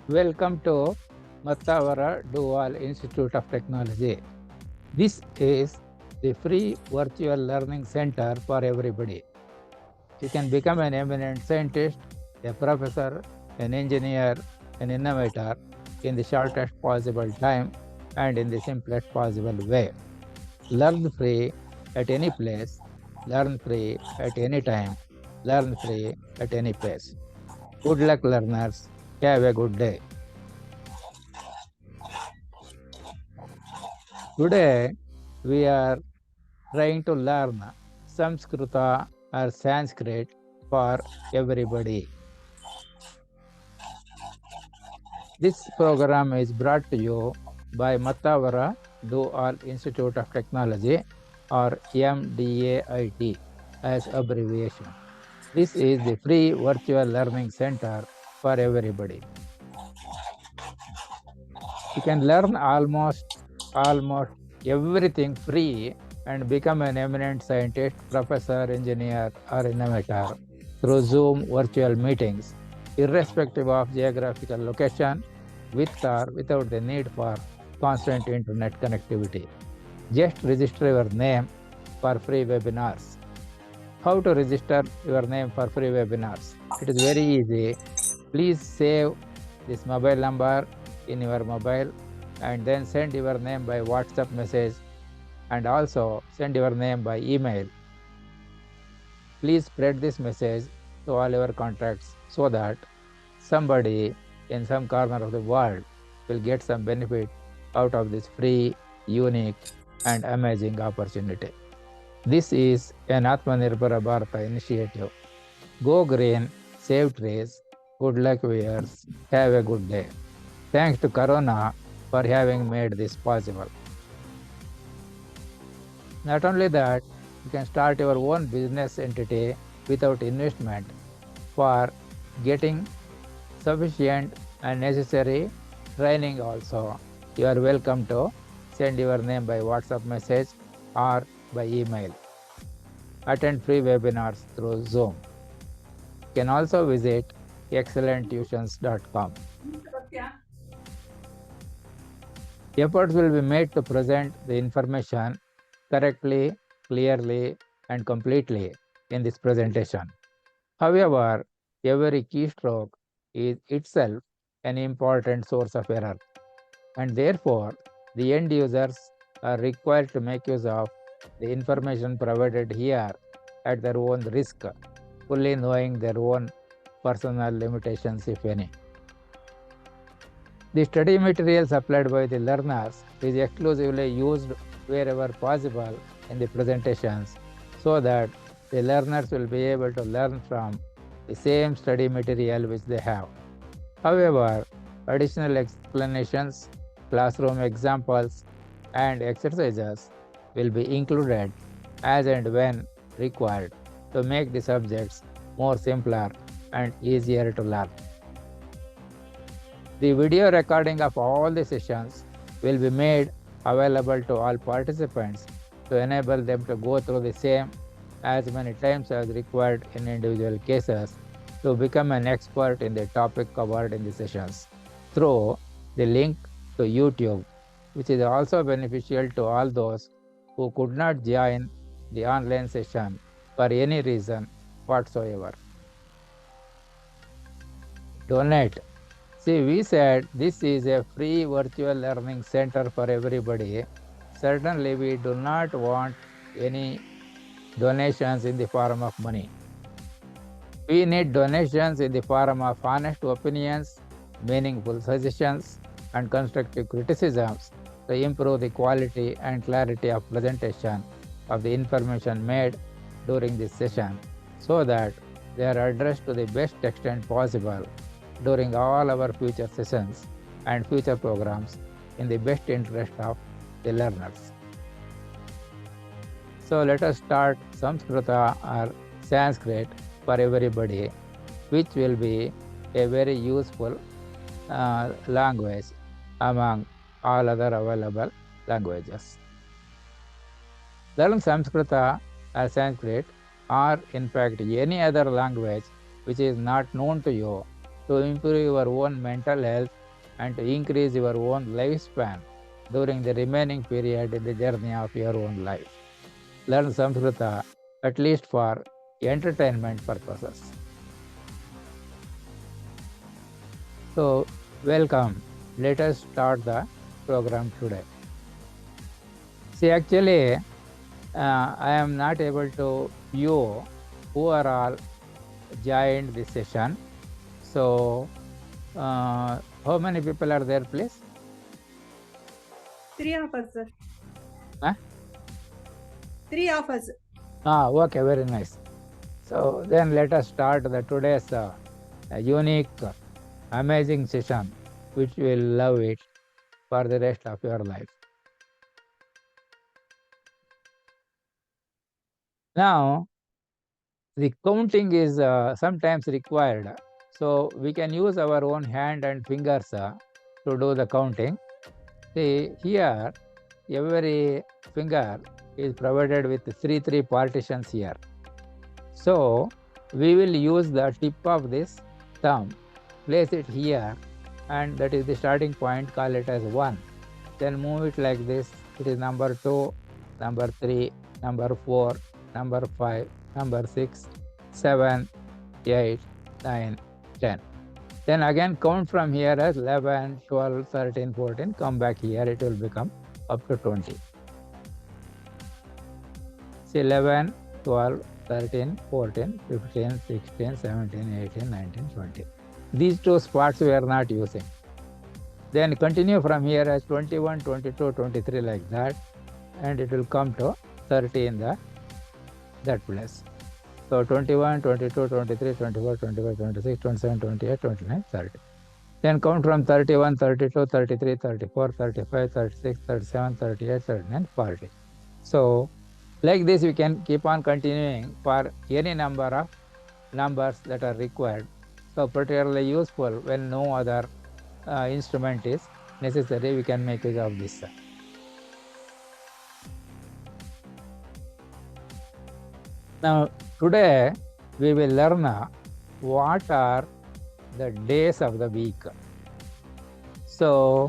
Welcome to Mattavara Dual Institute of Technology. This is the free virtual learning center for everybody. You can become an eminent scientist, a professor, an engineer, an innovator in the shortest possible time and in the simplest possible way. Learn free at any place, learn free at any time, learn free at any place. Good luck, learners. Have a good day. Today, we are trying to learn Samskruta or Sanskrit for everybody. This program is brought to you by Mattavara Dual Institute of Technology or MDAIT as abbreviation. This is the free virtual learning center for everybody. You can learn almost everything free and become an eminent scientist, professor, engineer, or innovator through Zoom virtual meetings, irrespective of geographical location, with or without the need for constant internet connectivity. Just register your name for free webinars. How to register your name for free webinars? It is very easy. Please save this mobile number in your mobile and then send your name by WhatsApp message and also send your name by email. Please spread this message to all your contacts so that somebody in some corner of the world will get some benefit out of this free, unique, and amazing opportunity. This is an Atmanirbhar Bharata initiative. Go green, save trees. Good luck, viewers. Have a good day. Thanks to Corona for having made this possible. Not only that, you can start your own business entity without investment. For getting sufficient and necessary training also, you are welcome to send your name by WhatsApp message or by email. Attend free webinars through Zoom. You can also visit excellenttuitions.com. Efforts will be made to present the information correctly, clearly, and completely in this presentation. However, every keystroke is itself an important source of error, and therefore the end users are required to make use of the information provided here at their own risk, fully knowing their own personal limitations, if any. The study material supplied by the learners is exclusively used wherever possible in the presentations so that the learners will be able to learn from the same study material which they have. However, additional explanations, classroom examples, and exercises will be included as and when required to make the subjects more simpler and easier to learn. The video recording of all the sessions will be made available to all participants to enable them to go through the same as many times as required in individual cases to become an expert in the topic covered in the sessions through the link to YouTube, which is also beneficial to all those who could not join the online session for any reason whatsoever. Donate. See, we said this is a free virtual learning center for everybody. Certainly, we do not want any donations in the form of money. We need donations in the form of honest opinions, meaningful suggestions, and constructive criticisms to improve the quality and clarity of presentation of the information made during this session so that they are addressed to the best extent possible during all our future sessions and future programs in the best interest of the learners. So let us start Samskruta or Sanskrit for everybody, which will be a very useful language among all other available languages. Learn Samskrita or Sanskrit or in fact any other language which is not known to you to improve your own mental health and to increase your own lifespan during the remaining period in the journey of your own life. Learn Samskruta at least for entertainment purposes. So, welcome. Let us start the program today. See, actually, I am not able to view who are all joined this session. So, how many people are there, please? 3 of us, sir. Huh? 3 of us. Okay, very nice. So then let us start the today's unique, amazing session, which you will love it for the rest of your life. Now, the counting is sometimes required. So we can use our own hand and fingers to do the counting. See, here, every finger is provided with three partitions here. So we will use the tip of this thumb, place it here, and that is the starting point, call it as 1. Then move it like this. It is number 2, number 3, number 4, number 5, number 6, 7, 8, 9, 10. Then again count from here as 11, 12, 13, 14. Come back here, it will become up to 20. See, 11, 12, 13, 14, 15, 16, 17, 18, 19, 20. These two spots we are not using. Then continue from here as 21, 22, 23 like that, and it will come to 30 in that place. So 21, 22, 23, 24, 25, 26, 27, 28, 29, 30. Then count from 31, 32, 33, 34, 35, 36, 37, 38, 39, 40. So like this, we can keep on continuing for any number of numbers that are required. So particularly useful when no other instrument is necessary, we can make use of this. Now, today we will learn what are the days of the week. So,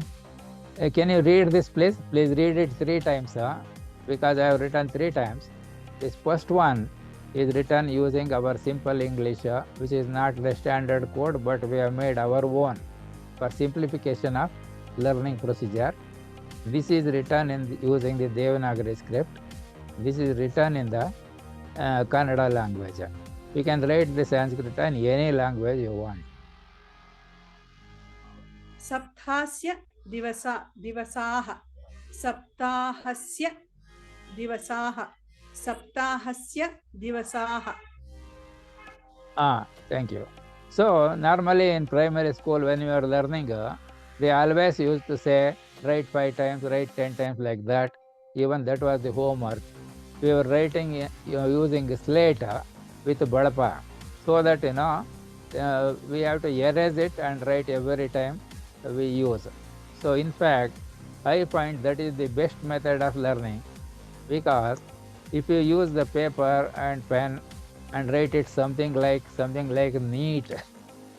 can you read this, please? Please read it 3 times, because I have written 3 times. This first one is written using our simple English, which is not the standard code, but we have made our own for simplification of learning procedure. This is written using the Devanagari script. This is written in the Kannada language. You can write the Sanskrit in any language you want. Saptasya divasaha. Saptahasya divasaha. Saptahasya divasaha. Thank you. So normally in primary school, when you are learning, they always used to say write 5 times, write 10 times like that. Even that was the homework. We were writing using slate with badapa, so that we have to erase it and write every time we use. So in fact, I find that is the best method of learning, because if you use the paper and pen and write it something like neat,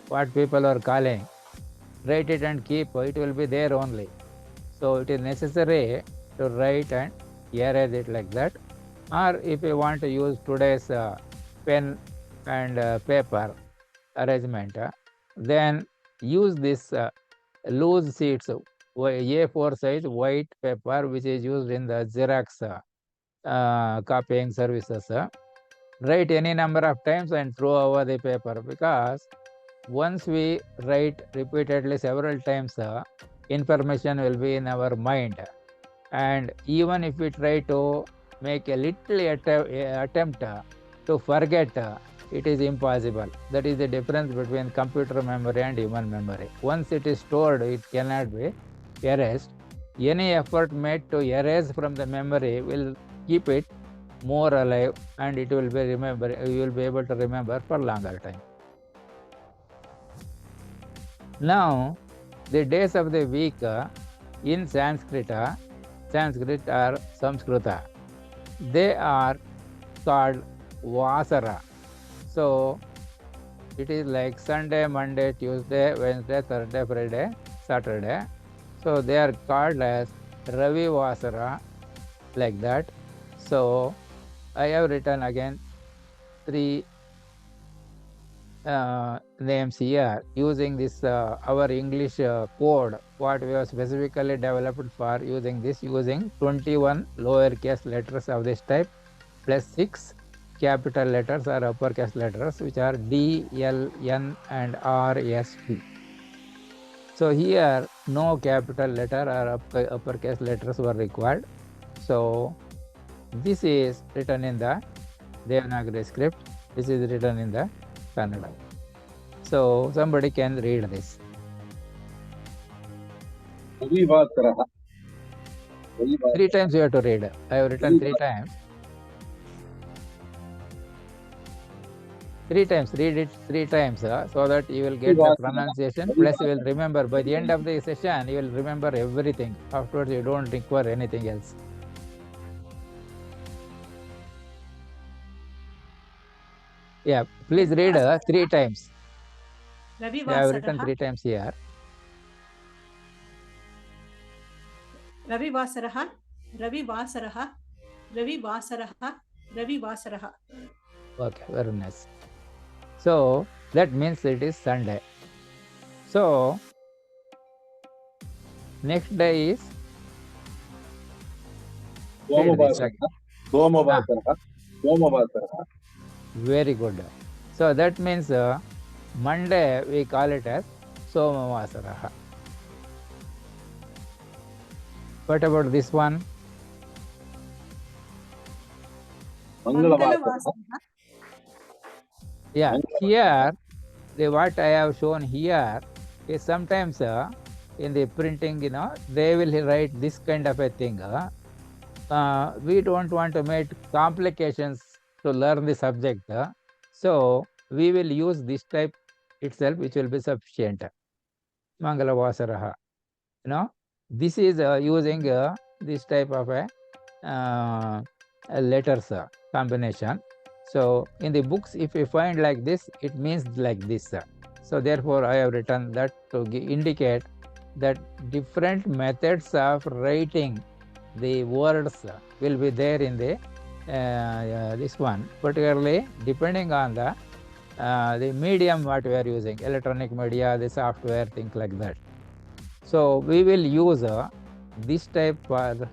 what people are calling, write it and keep, it will be there only. So it is necessary to write and erase it like that. Or if you want to use today's pen and paper arrangement, then use this loose sheets, A4 size white paper, which is used in the Xerox copying services. Write any number of times and throw over the paper, because once we write repeatedly several times, information will be in our mind. And even if we try to make a little attempt to forget, it is impossible. That is the difference between computer memory and human memory. Once it is stored, it cannot be erased. Any effort made to erase from the memory will keep it more alive, and it will be you will be able to remember for longer time. Now, the days of the week in Sanskrit or Samskruta, they are called Vasara. So it is like Sunday, Monday, Tuesday, Wednesday, Thursday, Friday, Saturday. So they are called as Ravi Vasara, like that. So I have written again 3 names here using this our English code, what we have specifically developed for using 21 lowercase letters of this type plus 6 capital letters or uppercase letters, which are D, L, N and R, S, T. So here no capital letter or uppercase letters were required. So this is written in the Devanagari script. This is written in the Kannada. So somebody can read this. Ravivataraha. 3 times you have to read. I have written 3 times. 3 times, read it 3 times so that you will get the pronunciation. Plus you will remember by the end of the session, you will remember everything. Afterwards, you don't require anything else. Yeah, please read 3 times. Ravi I have written Vasaraha. 3 times here. Ravi Vasaraha. Ravi Vasaraha. Ravi Vasaraha. Ravi Vasaraha. Okay, very nice. So that means it is Sunday. So next day is Somavasaraha. Very good. So that means Monday we call it as Somavasaraha. What about this one? Mangalavasaraha. Yeah, here what I have shown here is sometimes in the printing, they will write this kind of a thing. We don't want to make complications to learn the subject. So we will use this type itself, which will be sufficient. Mangalavasaraha. This is using this type of a letters combination. So in the books, if you find like this, it means like this. So therefore, I have written that to indicate that different methods of writing the words will be there in the this one, particularly depending on the medium what we are using, electronic media, the software, things like that. So we will use this type for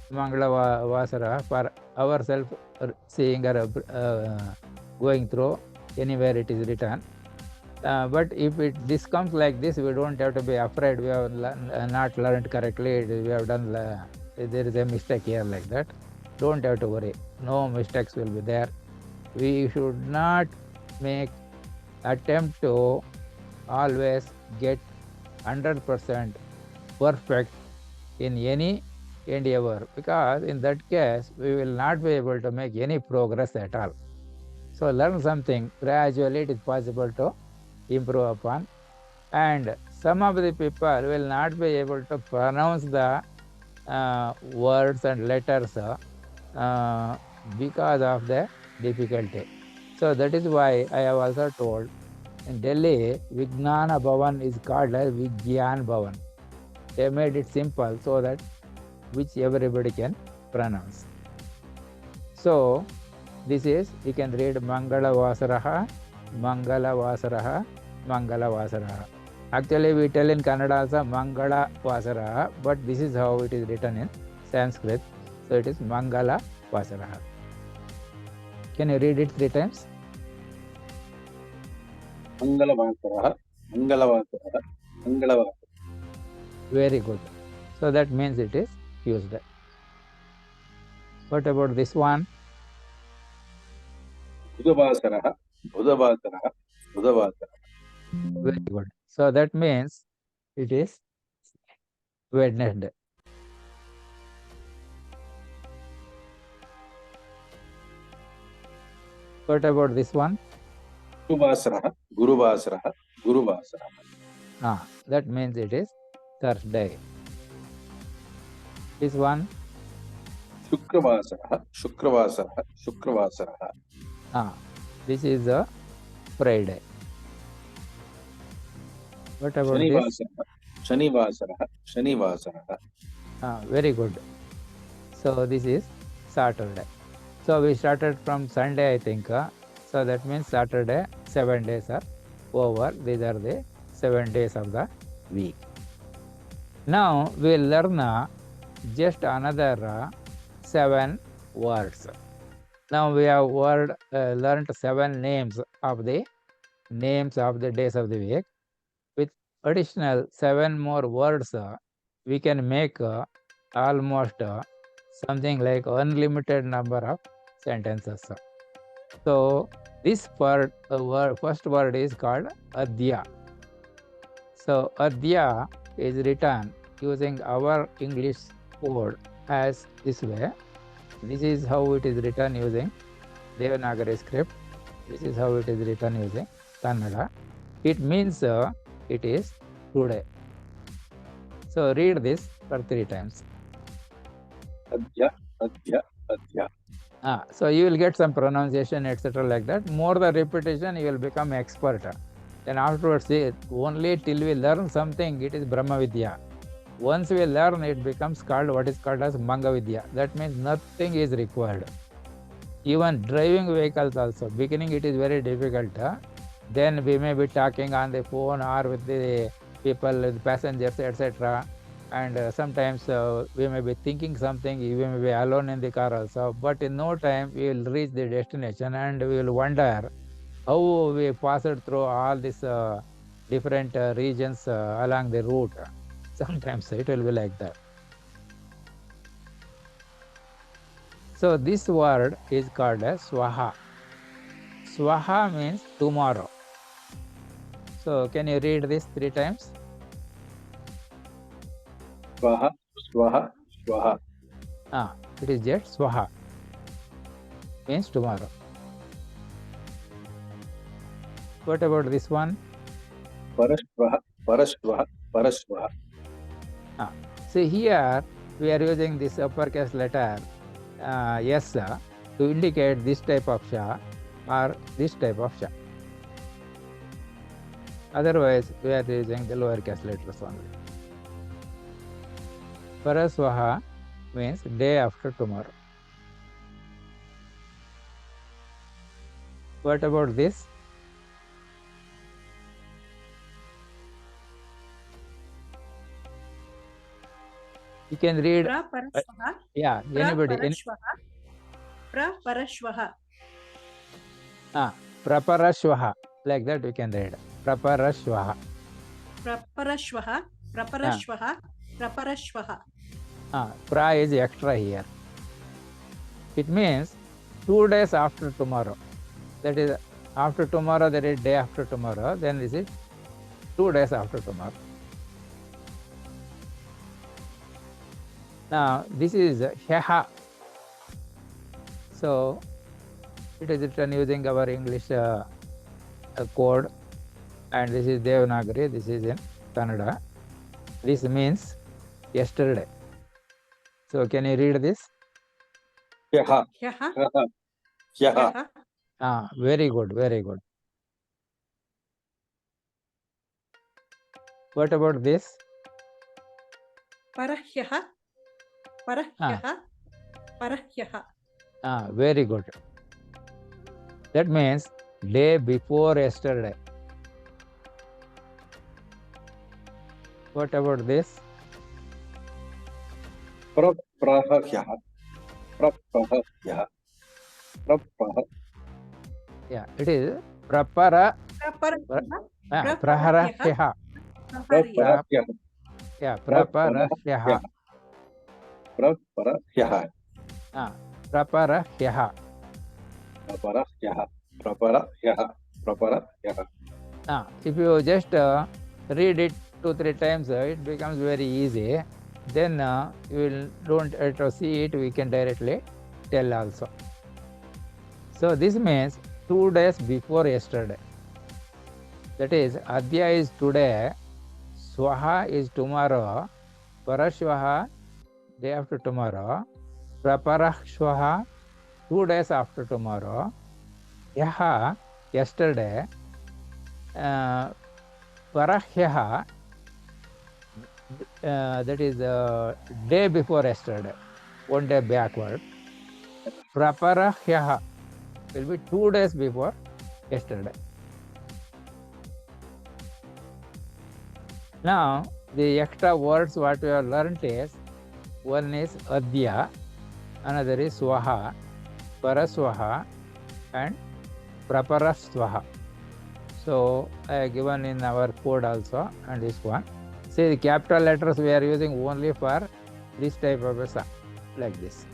Mangalavasara for ourselves seeing or going through anywhere it is written. But if this comes like this, we don't have to be afraid we have not learned correctly, we have done, there is a mistake here like that. Don't have to worry. No mistakes will be there. We should not make attempt to always get 100% perfect in any endeavor, because in that case we will not be able to make any progress at all. So learn something gradually, it is possible to improve upon, and some of the people will not be able to pronounce the words and letters because of the difficulty. So that is why I have also told in Delhi, Vijnana Bhavan is called as Vigyan Bhavan. They made it simple so that which everybody can pronounce. So this is, you can read Mangalavasaraha, Mangalavasaraha, Mangalavasaraha. Actually, we tell in Kannada also Mangalavasaraha, but this is how it is written in Sanskrit. So it is Mangalavasaraha. Can you read it 3 times? Mangalavasaraha. Mangalavasaraha. Mangalavasaraha. Very good. So that means it is used. What about this one? Budhavasaraha. Budhavasaraha. Budhavasaraha. Very good. So that means it is Wednesday. What about this one? Guruvasaraha. Guruvasaraha. Guruvasaraha. That means it is Thursday. This one? Shukravasaraha. Shukravasaraha. Shukravasaraha. This is a Friday. What about this? Shanivasaram. Shanivasaram. Very good. So this is Saturday. So we started from Sunday, I think. So that means Saturday, 7 days are over. These are the 7 days of the week. Now we will learn just another 7 words. Now we have learned 7 names of the days of the week. With additional 7 more words, we can make almost something like unlimited number of sentences. So this first word is called adya. So adya is written using our English code as this way. This is how it is written using Devanagari script. This is how it is written using Kannada. It means it is today. So read this for 3 times. Adya, adya, adya. So you will get some pronunciation, etc. like that. More the repetition, you will become expert. Then afterwards, only till we learn something, it is Brahma Vidya. Once we learn, it becomes called what is called as Manga Vidya. That means nothing is required. Even driving vehicles also, beginning it is very difficult. Then we may be talking on the phone or with the people, with passengers, etc. And sometimes we may be thinking something, we may be alone in the car also. But in no time, we will reach the destination and we will wonder how we passed through all these different regions along the route. Sometimes it will be like that. So this word is called as swaha. Swaha means tomorrow. So can you read this 3 times? Swaha, swaha, swaha. It is just swaha. Means tomorrow. What about this one? Parashvaha, parashvaha, parashvaha. See here we are using this uppercase letter S to indicate this type of sha or this type of sha. Otherwise we are using the lowercase letters only. Paraswaha means day after tomorrow. What about this? You can read. Praparashvaha. Yeah, anybody. Praparashvaha. Praparashvaha. Praparashvaha. Like that we can read. Praparashvaha. Praparashvaha. Praparashvaha. Praparashvaha. Pra is extra here. It means 2 days after tomorrow. That is after tomorrow, that is day after tomorrow. Then this is 2 days after tomorrow. Now this is Hyaha. So it is written using our English code, and this is Devanagari, this is in Kannada. This means yesterday. So can you read this? Hyaha, Hyaha. hyaha. Hyaha. Very good, very good. What about this? Parahyaha. Parahyaha. Parahyaha. Very good. That means day before yesterday. What about this? Prahahyaha, prahahyaha, prahah. Yeah, it is prapara. Praparahyaha. Praharahyaha. Praparahyaha, Yeah, praparahyaha. praparahyaha, Praparahyaha. praparahyaha, praparahyaha, praparahyaha. If you just read it 2-3 times, it becomes very easy. Then you don't have to see it, we can directly tell also. So this means 2 days before yesterday. That is, Adya is today, Swaha is tomorrow, Parashvaha day after tomorrow, Praparashvaha 2 days after tomorrow, Yaha yesterday, Parahyaha, that is day before yesterday, one day backward. Praparahyaha will be 2 days before yesterday. Now, the extra words what we have learned is, one is adya, another is swaha, paraswaha, and praparaswaha. So, I have given in our code also, and this one. See, the capital letters we are using only for this type of a sum, like this.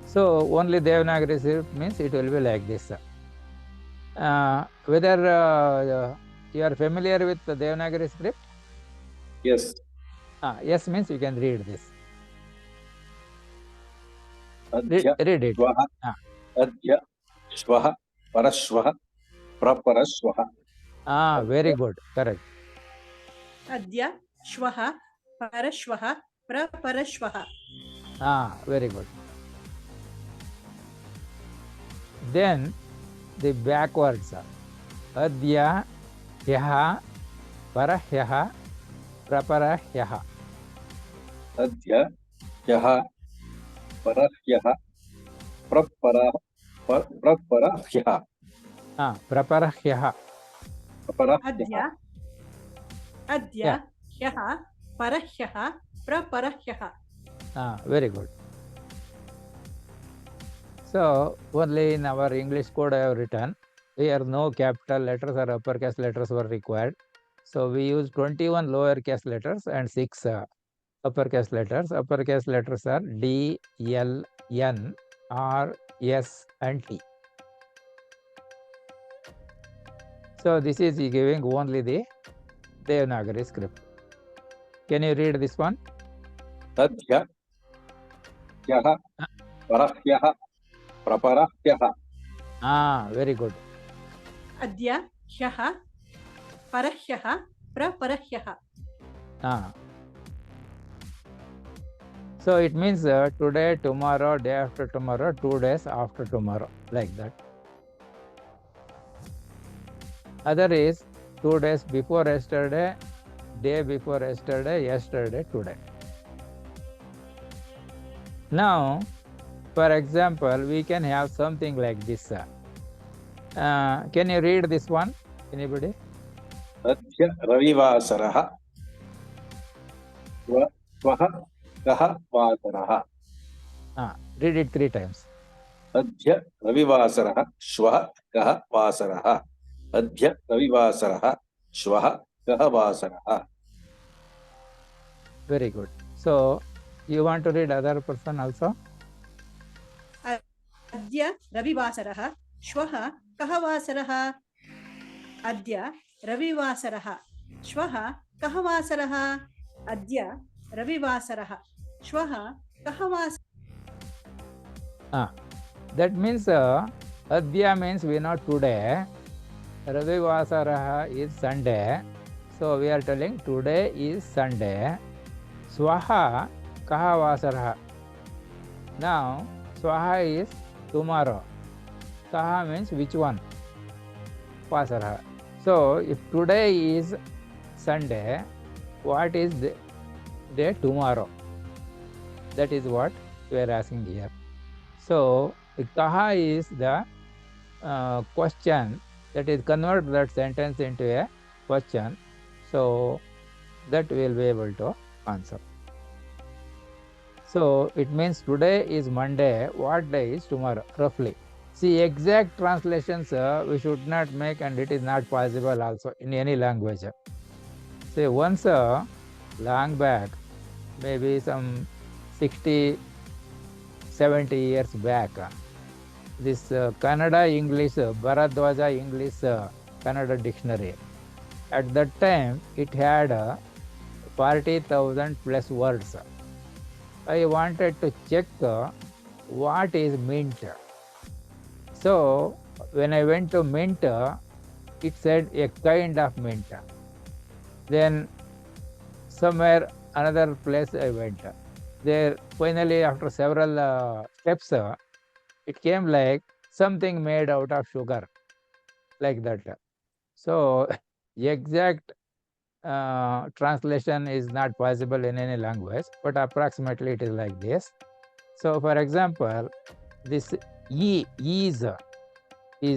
So, only Devanagari script means it will be like this. Whether you are familiar with the Devanagari script? Yes. Yes means you can read this. Adya, Read it. Shwaha, Adya, Shwaha, Parashwaha, Praparashwaha. Very good. Correct. Adya, Shwaha, Parashwaha, Praparashwaha. Very good. Then the backwards. Adya, Hyaha, Parahyaha, Praparahyaha. Adya, Hyaha, Parahyaha, Praparahyaha. Praparahyaha. Adya, Hyaha, Parahyaha, Praparahyaha. Very good. So, only in our English code I have written, here no capital letters or uppercase letters were required. So, we use 21 lowercase letters and 6 uppercase letters. Uppercase letters are D, L, N, R, S, and T. So, this is giving only the Devanagari script. Can you read this one? Adya, Hyaha, Parahyaha, Praparahyaha. Very good. Adya, Hyaha, Parahyaha, Praparahyaha. So it means today, tomorrow, day after tomorrow, 2 days after tomorrow, like that. Other is 2 days before yesterday, day before yesterday, yesterday, today. Now, for example, we can have something like this. Can you read this one? Anybody? Adya, Ravivasaraha, Swaha, Kaha, Vasaraha. Read it 3 times. Adya, Ravivasaraha, Shwaha, Kaha, Vasaraha. Adya, Ravivasaraha, Shwaha, Kaha, Vasaraha. Very good. So, you want to read other person also? Adya, Ravivasaraha, Shwaha, Kaha Vasaraha. Adya, Ravivasaraha, Shwaha, Kaha Vasaraha. Adya, Ravivasaraha, Shwaha, Kaha Vasaraha. That means Adya means we know today. Ravivasaraha is Sunday. So we are telling today is Sunday. Swaha Kaha Vasaraha. Now Swaha is tomorrow. Kaha means which one? Vasaraha. So if today is Sunday, what is the day tomorrow? That is what we are asking here. So Kaha is the question, that is convert that sentence into a question. So that we will be able to answer. So it means today is Monday. What day is tomorrow? Roughly. See, exact translations we should not make, and it is not possible also in any language. Say once long back, maybe some 60, 70 years back, this Kannada English, Bharadwaja English Kannada dictionary. At that time, it had 40,000 plus words. I wanted to check what is mint. So, when I went to mint, it said a kind of mint. Then, somewhere another place I went. There, finally, after several steps, it came like something made out of sugar, like that. So exact translation is not possible in any language, but approximately it is like this. So for example, this is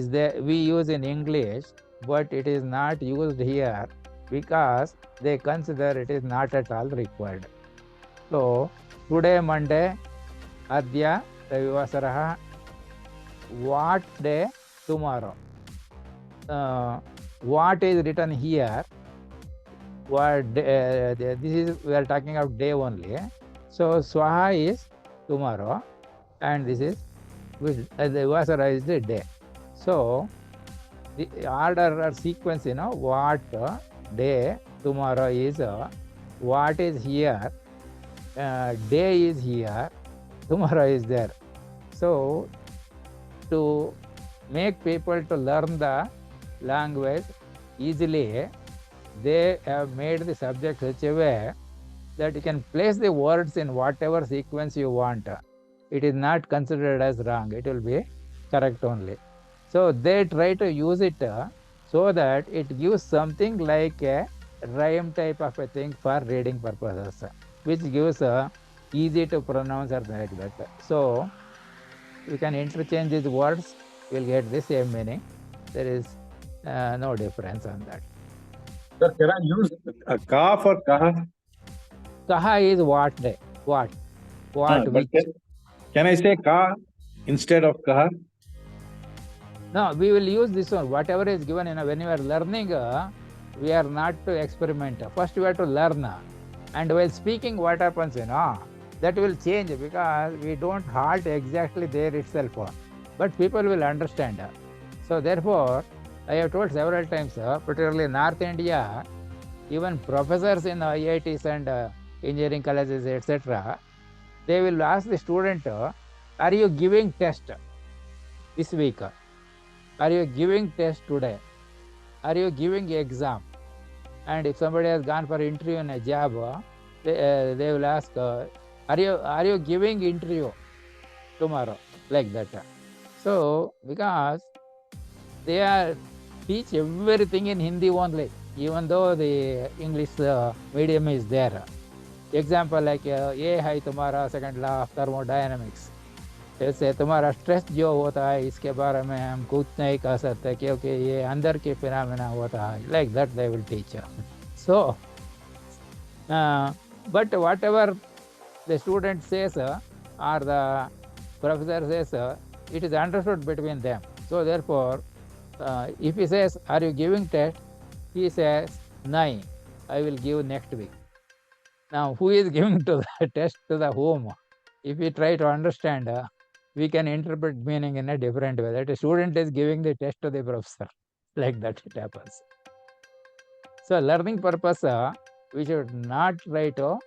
there we use in English, but it is not used here because they consider it is not at all required. So today Monday, Adya Ravivasaraha. What day? Tomorrow. What is written here? What this is, we are talking of day only. So Swaha is tomorrow, and this is the Vasara is the day. So the order or sequence, what day tomorrow is, what is here, day is here, tomorrow is there. So to make people to learn the language easily, they have made the subject such a way that you can place the words in whatever sequence you want. It is not considered as wrong. It will be correct only. So they try to use it so that it gives something like a rhyme type of a thing for reading purposes, which gives easy to pronounce or like that. So you can interchange these words, you will get the same meaning. There is no difference on that. Sir, can I use ka for kaha? Kaha is what day? What? But Which? can I say ka instead of kaha? No, we will use this one. Whatever is given, when you are learning, we are not to experiment. First, we have to learn. And while speaking, what happens, that will change because we don't halt exactly there itself. But people will understand. So therefore, I have told several times, particularly in North India, even professors in IITs and engineering colleges, etc., they will ask the student, are you giving test this week? Are you giving test today? Are you giving exam? And if somebody has gone for interview in a job, they will ask, are you giving interview tomorrow? Like that. So because they are teach everything in Hindi only, even though the English medium is there. Example like ये है तुम्हारा second law of thermodynamics. जैसे तुम्हारा stress जो होता है इसके बारे में हम कुछ नहीं कह सकते क्योंकि ये अंदर के फिनोमेना होता है. Like that they will teach. So, but whatever the student says or the professor says, it is understood between them. So therefore, if he says, are you giving test? He says, no, I will give next week. Now, who is giving to the test to the whom? If we try to understand, we can interpret meaning in a different way. That a student is giving the test to the professor. Like that it happens. So learning purpose, we should not try to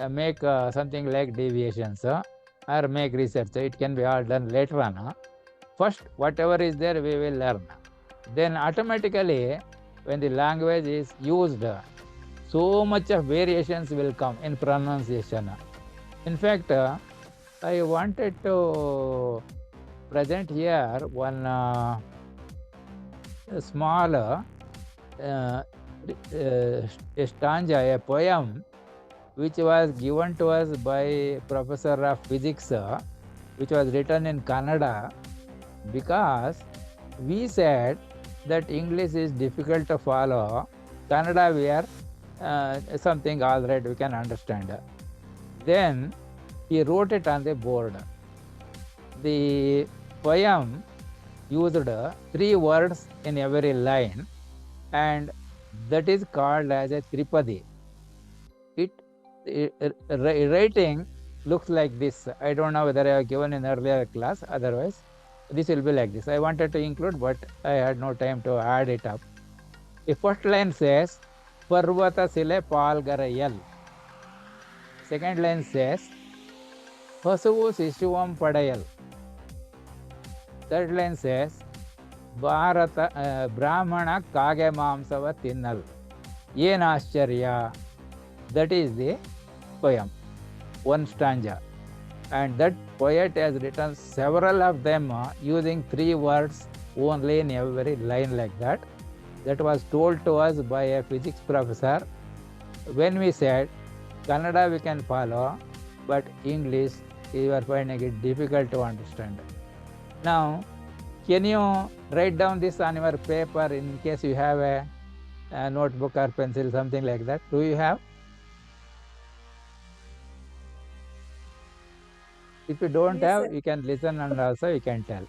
make something like deviations or make research. It can be all done later on. First, whatever is there, we will learn. Then automatically, when the language is used, so much of variations will come in pronunciation. In fact, I wanted to present here one small stanza, a poem, which was given to us by Professor of Physics, which was written in Kannada, because we said that English is difficult to follow. Kannada, we are something all right, we can understand. Then he wrote it on the board. The poem used 3 words in every line, and that is called as a tripadi. Writing looks like this. I don't know whether I have given in earlier class, otherwise this will be like this. I wanted to include, but I had no time to add it up. The first line says, Parvata Sile Palgarayal. Second line says, Hasuvu Sishuvam Padayal. Third line says, Bharata Brahmana Kage Mamsava Tinnal. Yena Ascharya. That is the poem, one stanza. And that poet has written several of them using 3 words only in every line like that. That was told to us by a physics professor. When we said Kannada we can follow, but English you are finding it difficult to understand. Now, can you write down this on your paper in case you have a notebook or pencil, something like that? Do you have? If you don't Yes, have, sir. you can listen and also you can tell.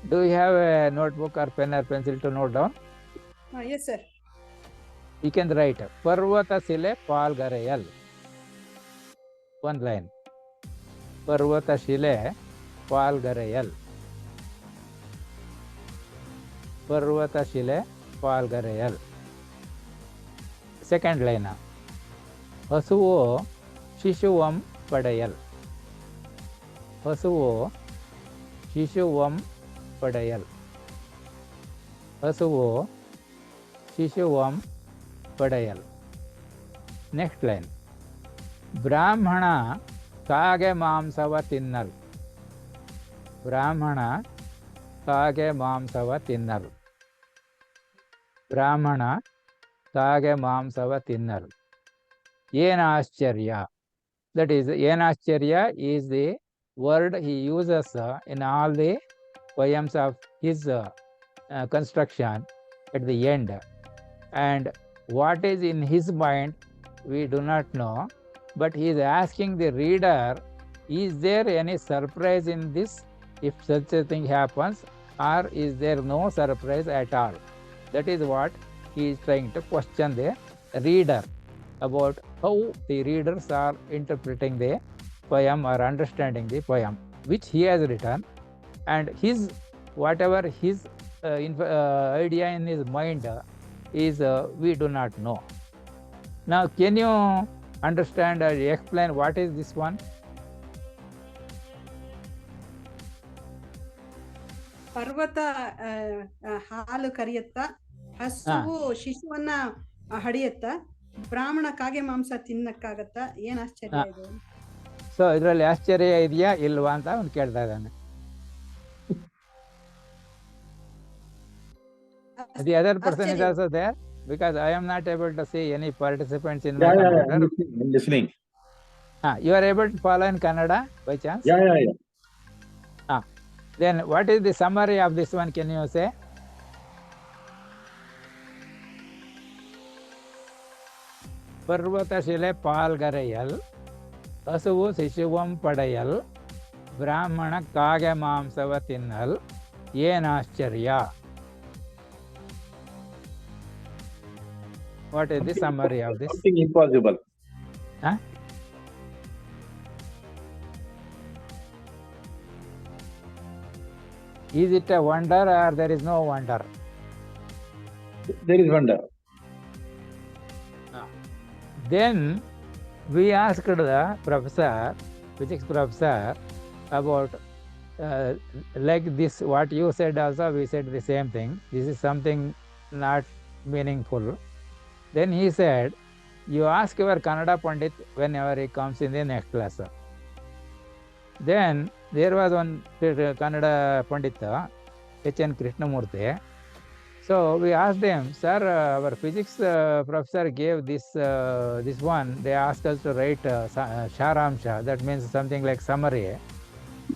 Do you have a notebook or pen or pencil to note down? Yes, sir. You can write Parvata Sile Palgarayal. One line. Parvata Shile Palgarayal. Parvata Shile Palgarayal. Second line. Hasuvo Shishuvam Padayal. Hasuvo Shishuvam Padayal. Hasuvo Shishuvam Padayal. Next line. Brahmana Kage Mamsava Tinnal. Brahmana Kage Mamsava Tinnal. Brahmana Kage Mamsava Tinnal. Yenashcharya. That is, Yenashcharya is the word he uses in all the poems of his construction at the end. And what is in his mind, we do not know. But he is asking the reader, is there any surprise in this if such a thing happens, or is there no surprise at all? That is what he is trying to question the reader about how the readers are interpreting the poem or understanding the poem which he has written, and his whatever his idea in his mind is we do not know. Now, can you understand or explain what is this one? ಪರ್ವತ ಹಾಲು ಕರಿಯತ್ತ, ಹಸುವು ಶಿಶುವನ್ನ ಹಡಿಯತ್ತ, ಬ್ರಾಹ್ಮಣ ಕಾಗೆ ಮಾಂಸ ತಿನ್ನಕ್ಕಾಗತ್ತ, ಏನ್ ಆಶ್ಚರ್ಯ ಇದು? So ಇದರಲ್ಲಿ ಆಶ್ಚರ್ಯ ಇದೆಯಾ ಇಲ್ವಾ ಅಂತ ಅವ್ನು ಕೇಳ್ತಾ ಇದ್ದಾನೆ. The other person is also there because I am not able to see any participants in my computer. I'm listening. You are able to follow in Kannada by chance? Yeah. Then what is the summary of this one? Can you say? Parvata Shile Palgarayal, Hasuvu Sishuvam Padayal, Brahmana Kage Mamsava Tinnal, Yenashcharya. What is the summary of this? Something impossible. Huh? Is it a wonder or there is no wonder? There is wonder. Then we asked the professor, physics professor, about like this, what you said also, we said the same thing. This is something not meaningful. Then he said, you ask your Kannada Pandit whenever he comes in the next class. Then there was one Kannada Pandita, H.N. Krishnamurthy. So we asked him, sir, our physics professor gave this one. They asked us to write Sharamsha, that means something like summary.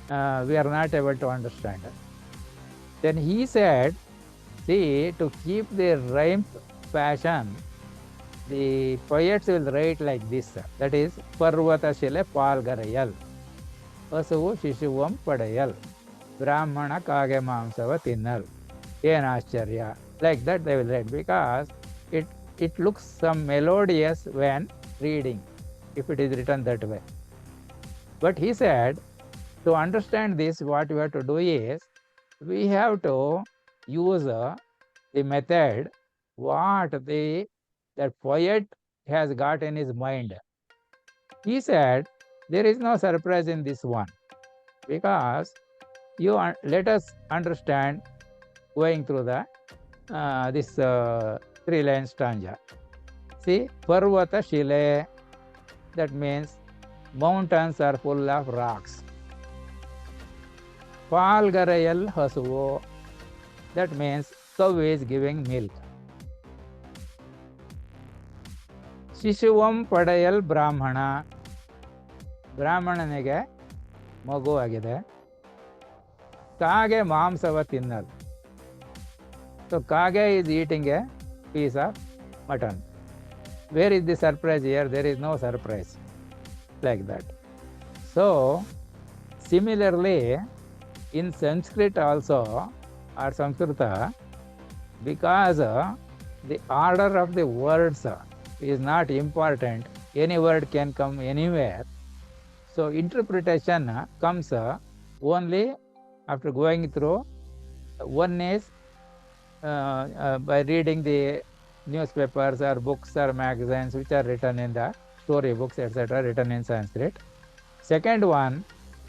We are not able to understand. Then he said, see, to keep the rhyme fashion, the poets will write like this. That is, Parvata Shile Palgarayal, Hasuvu Shishuvam Padayal, Brahmana Kage Mamsava Tinnal, Yenashcharya. Like that they will write, because it looks some melodious when reading, if it is written that way. But he said, to understand this, what we have to do is, we have to use the method what that poet has got in his mind. He said, there is no surprise in this one, because let us understand going through the this 3-line stanza. See, Parvata Shile, that means mountains are full of rocks. Palgarayal hasuvo, that means cow is giving milk. Shishuvam padayal brahmana, ಬ್ರಾಹ್ಮಣನಿಗೆ ಮಗು ಆಗಿದೆ. ಕಾಗೆ ಮಾಂಸವ ತಿನ್ನಲು. So Kage is eating a piece of mutton. Where is the surprise here? There is no surprise like that. So similarly, in Sanskrit also, or Samskruta, because the order of the words is not important, any word can come anywhere. So interpretation comes only after going through. One is by reading the newspapers or books or magazines which are written in the story books, etc., written in Sanskrit. Second one,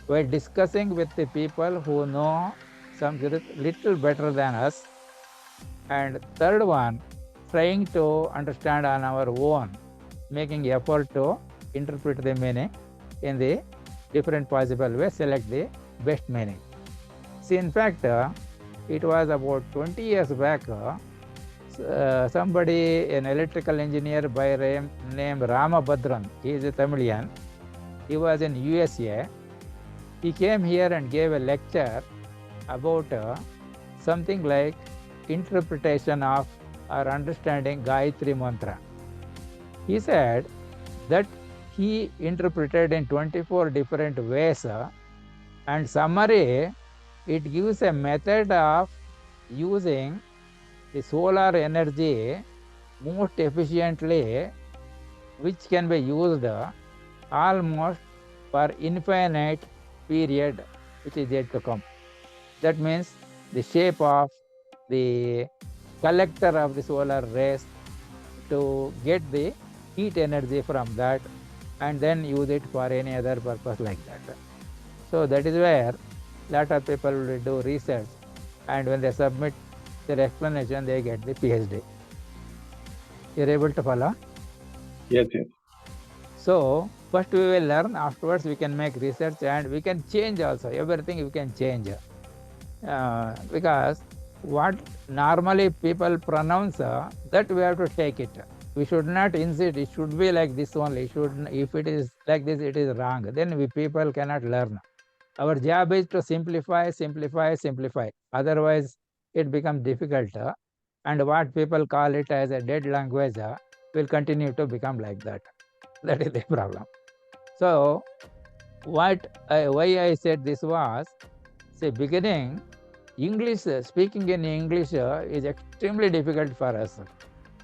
by discussing with the people who know Sanskrit little better than us. And third one, trying to understand on our own, making effort to interpret the meaning in the different possible ways, select the best meaning. See, in fact, it was about 20 years back, somebody, an electrical engineer by name Ramabhadran, he is a Tamilian, he was in USA. He came here and gave a lecture about something like interpretation of or understanding Gayatri Mantra. He said that he interpreted in 24 different ways, and summary, it gives a method of using the solar energy most efficiently, which can be used almost for infinite period which is yet to come. That means the shape of the collector of the solar rays to get the heat energy from that and then use it for any other purpose like that. So that is where lot of people will do research, and when they submit their explanation, they get the PhD. You're able to follow? Yes, yes. So first we will learn, afterwards we can make research, and we can change also. Everything we can change. Because what normally people pronounce, that we have to take it. We should not insist it should be like this only. If it is like this, it is wrong. Then we people cannot learn. Our job is to simplify, simplify, simplify. Otherwise, it becomes difficult. And what people call it as a dead language will continue to become like that. That is the problem. So, why I said this was, say, beginning, English, speaking in English is extremely difficult for us.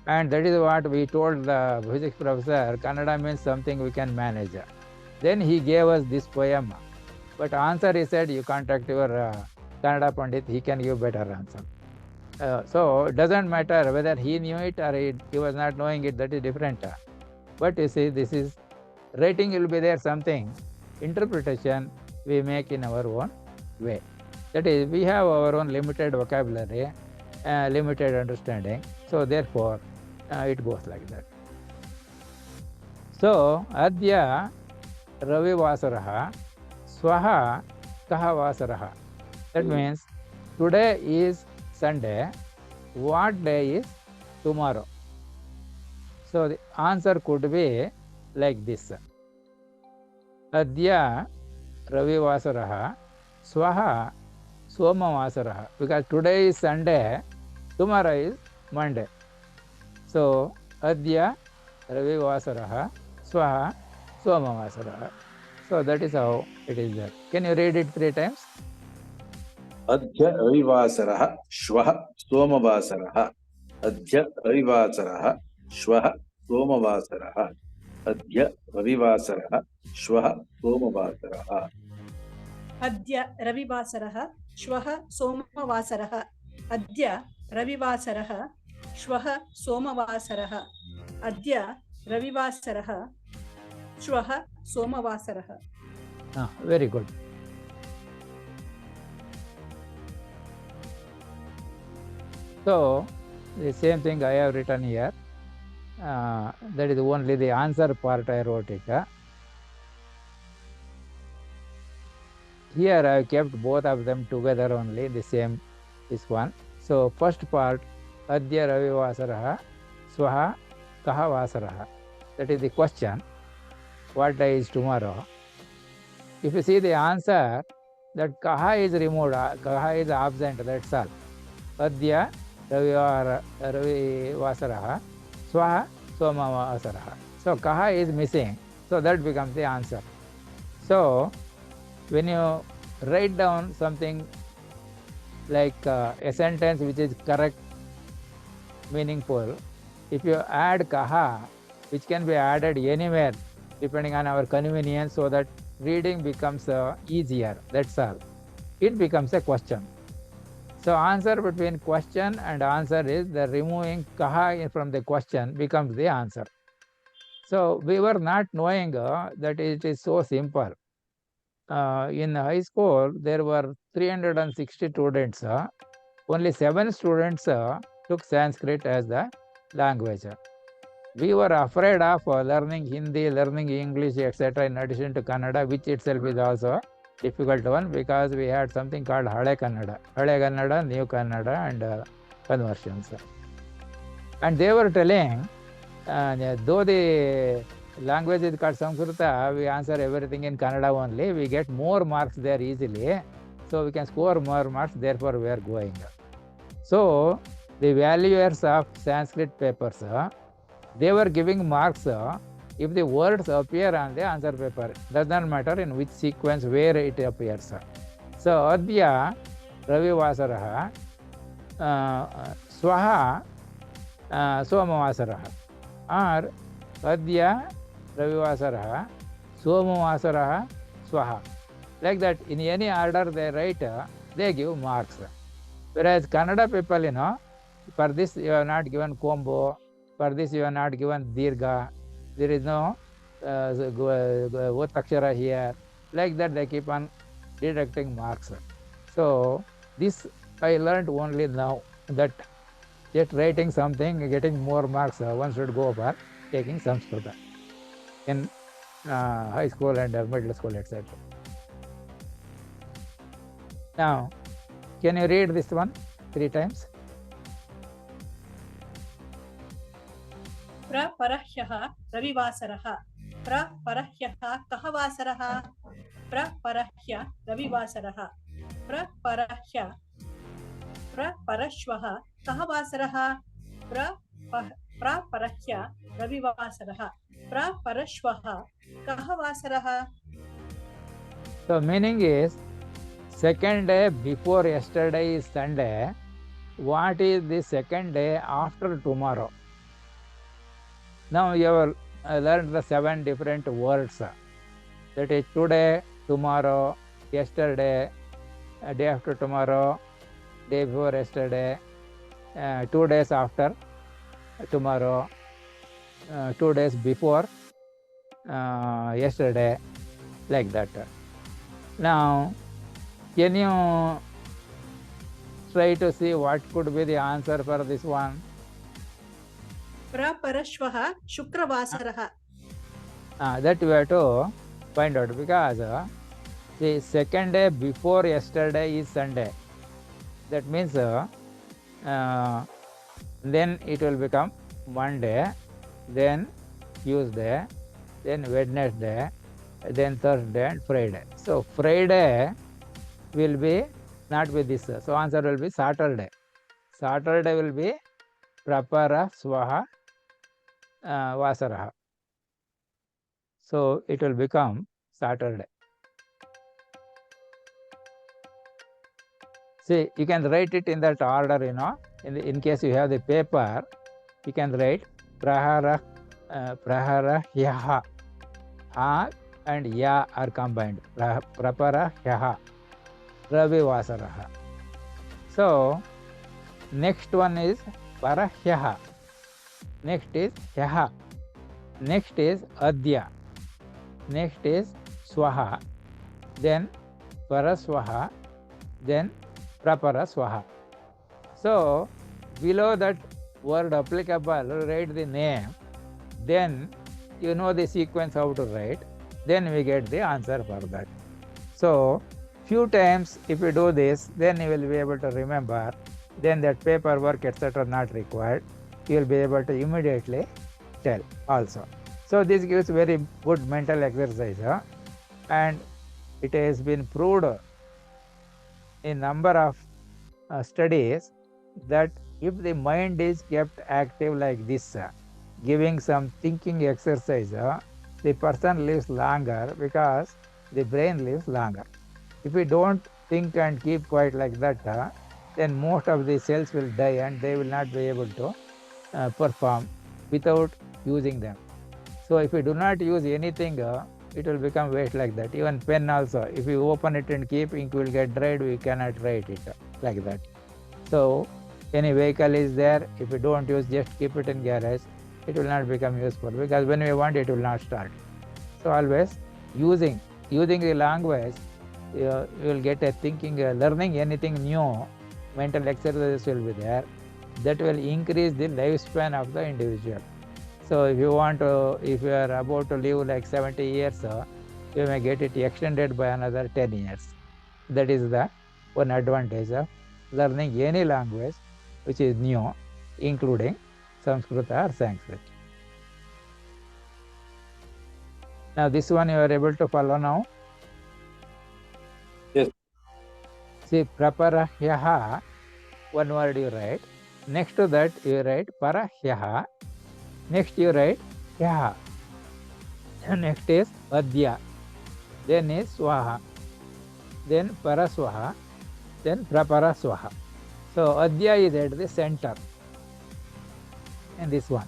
And that is what we told the physics professor, Kannada means something we can manage. Then he gave us this poem. But answer, he said, you contact your Kannada Pandit, he can give better answer. So it doesn't matter whether he knew it or he was not knowing it, that is different. But you see, this is, writing will be there something, interpretation we make in our own way. That is, we have our own limited vocabulary, limited understanding. So therefore, it goes like that. So, Adya Ravivasaraha, Swaha Kaha Vasaraha. That means today is Sunday. What day is tomorrow? So the answer could be like this. Adya Ravivasaraha, Swaha Somavasaraha. Because today is Sunday, tomorrow is Monday. So Adya Ravivasaraha, Swaha Somavasaraha. So that is how it is there. Can you read it 3 times? Adya Ravivasarah, Shvah Somavasarah. Adya Ravivasarah, Shvah Somavasarah. Adya Ravivasarah, Shvah Somavasarah. अद्य रविवासरः श्वः सोमवासरः अद्य रविवासरः श्वः सोमवासरः अद्य रविवासरः श्वः सोमवासरः. Very good. So the same thing I have written here. That is only the answer part I wrote it. here I kept both of them together only, the same, this one. So first part, Adya Ravivasaraha, Swaha Kaha Vasaraha. That is the question. What day is tomorrow? If you see the answer, that Kaha is removed, Kaha is absent, that's all. Adya Ravivasaraha, Swaha Somavasaraha. So Kaha is missing. So that becomes the answer. So when you write down something like a sentence which is correct, meaningful, if you add Kaha, which can be added anywhere depending on our convenience, so that reading becomes easier, that's all. It becomes a question. So answer between question and answer is the removing Kaha from the question becomes the answer. So we were not knowing that it is so simple. In high school, there were 360 students. Only 7 students took Sanskrit as the language. We were afraid of learning Hindi, learning English, etc. in addition to Kannada, which itself is also a difficult one, because we had something called Hale Kannada, New Kannada, and conversions. And they were telling, though the language is called Samskruta, we answer everything in Kannada only. We get more marks there easily. So we can score more marks, therefore we are going. So the valuers of Sanskrit papers, they were giving marks if the words appear on the answer paper. Does not matter in which sequence, where it appears. So Adya Ravivasaraha, Swaha Somavasaraha, or Adya Ravivasaraha, Somavasaraha, Swaha. Like that, in any order they write, they give marks. Whereas Kannada people, for this you have not given combo, for this you have not given dirgha, there is no Ottakshara here. Like that, they keep on deducting marks. So this I learned only now, that just writing something, getting more marks, one should go for taking Samskruta in high school and middle school, etc. Now, can you read this one 3 times? Praparahyah Ravivasaraha. Praparahyah Kahavasaraha. Praparahya Ravivasaraha. Praparahya Praparashvaha Kahavasaraha. Praparahya Ravivasaraha. Praparashvaha Kahavasaraha. So meaning is, second day before yesterday is Sunday. What is the second day after tomorrow? Now you have learned the 7 different words. That is today, tomorrow, yesterday, day after tomorrow, day before yesterday, 2 days after tomorrow, 2 days before yesterday, like that. Now, can you try to see what could be the answer for this one? Praparashvaha Shukravasaraha. That we have to find out, because the second day before yesterday is Sunday. That means then it will become Monday, then Tuesday, then Wednesday, then Thursday and Friday. So Friday will be not with this. So answer will be Saturday. Saturday will be Prapara Swaha Vasaraha. So it will become Saturday. See, you can write it in that order, in case you have the paper, you can write Prahara Yaha. Ha and Ya are combined. Prapara Yaha. Ravivasaraha. So next one is Parahyaha. Next is Yaha. Next is Adya. Next is Swaha. Then Paraswaha. Then Praparaswaha. So below that word applicable, write the name. Then the sequence how to write. Then we get the answer for that. So Few times if you do this, then you will be able to remember, then that paperwork etc. not required. You will be able to immediately tell also. So this gives very good mental exercise, and it has been proved in number of studies that if the mind is kept active like this, giving some thinking exercise, the person lives longer because the brain lives longer. If we don't think and keep quiet like that, then most of the cells will die and they will not be able to perform without using them. So if we do not use anything, it will become waste like that. Even pen also, if you open it and keep, ink will get dried, we cannot write it like that. So any vehicle is there, if you don't use, just keep it in garage, it will not become useful, because when we want it will not start. So always using the language, you will get a thinking, learning anything new, mental exercises will be there. That will increase the lifespan of the individual. So if you want to, if you are about to live like 70 years, you may get it extended by another 10 years. That is the one advantage of learning any language which is new, including Samskruta or Sanskrit. Now this one you are able to follow now. Yes. See, praparahyaha, one word you write. Next to that you write parahyaha. Next you write yaha. Next is adya. Then is swaha. Then paraswaha. Then praparaswaha. So adya is at the center in this one.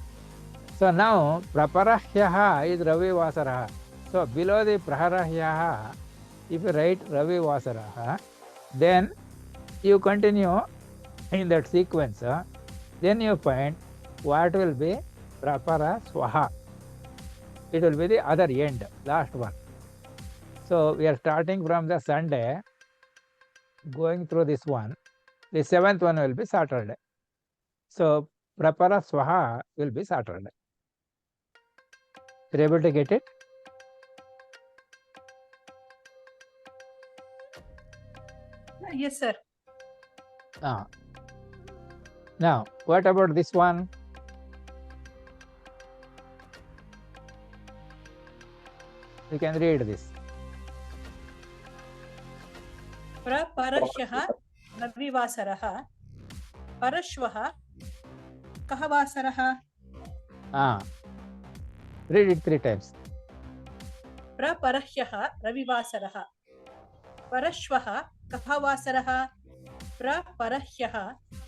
So now praparahyaha is Ravi Vasaraha. So below the praharahyaha, if you write Ravi Vasaraha, then you continue in that sequence. Then you find what will be praparaswaha. It will be the other end, last one. So we are starting from the Sunday, going through this one. The seventh one will be Saturday. So praparaswaha will be Saturday. You're able to get it? Yes, sir. Now, what about this one? You can read this. प्रपरह्यः रविवासरः परश्वः कः वासरः Read it 3 times. प्रपरह्यः रविवासरः परश्वः कः वासरः प्रपरह्यः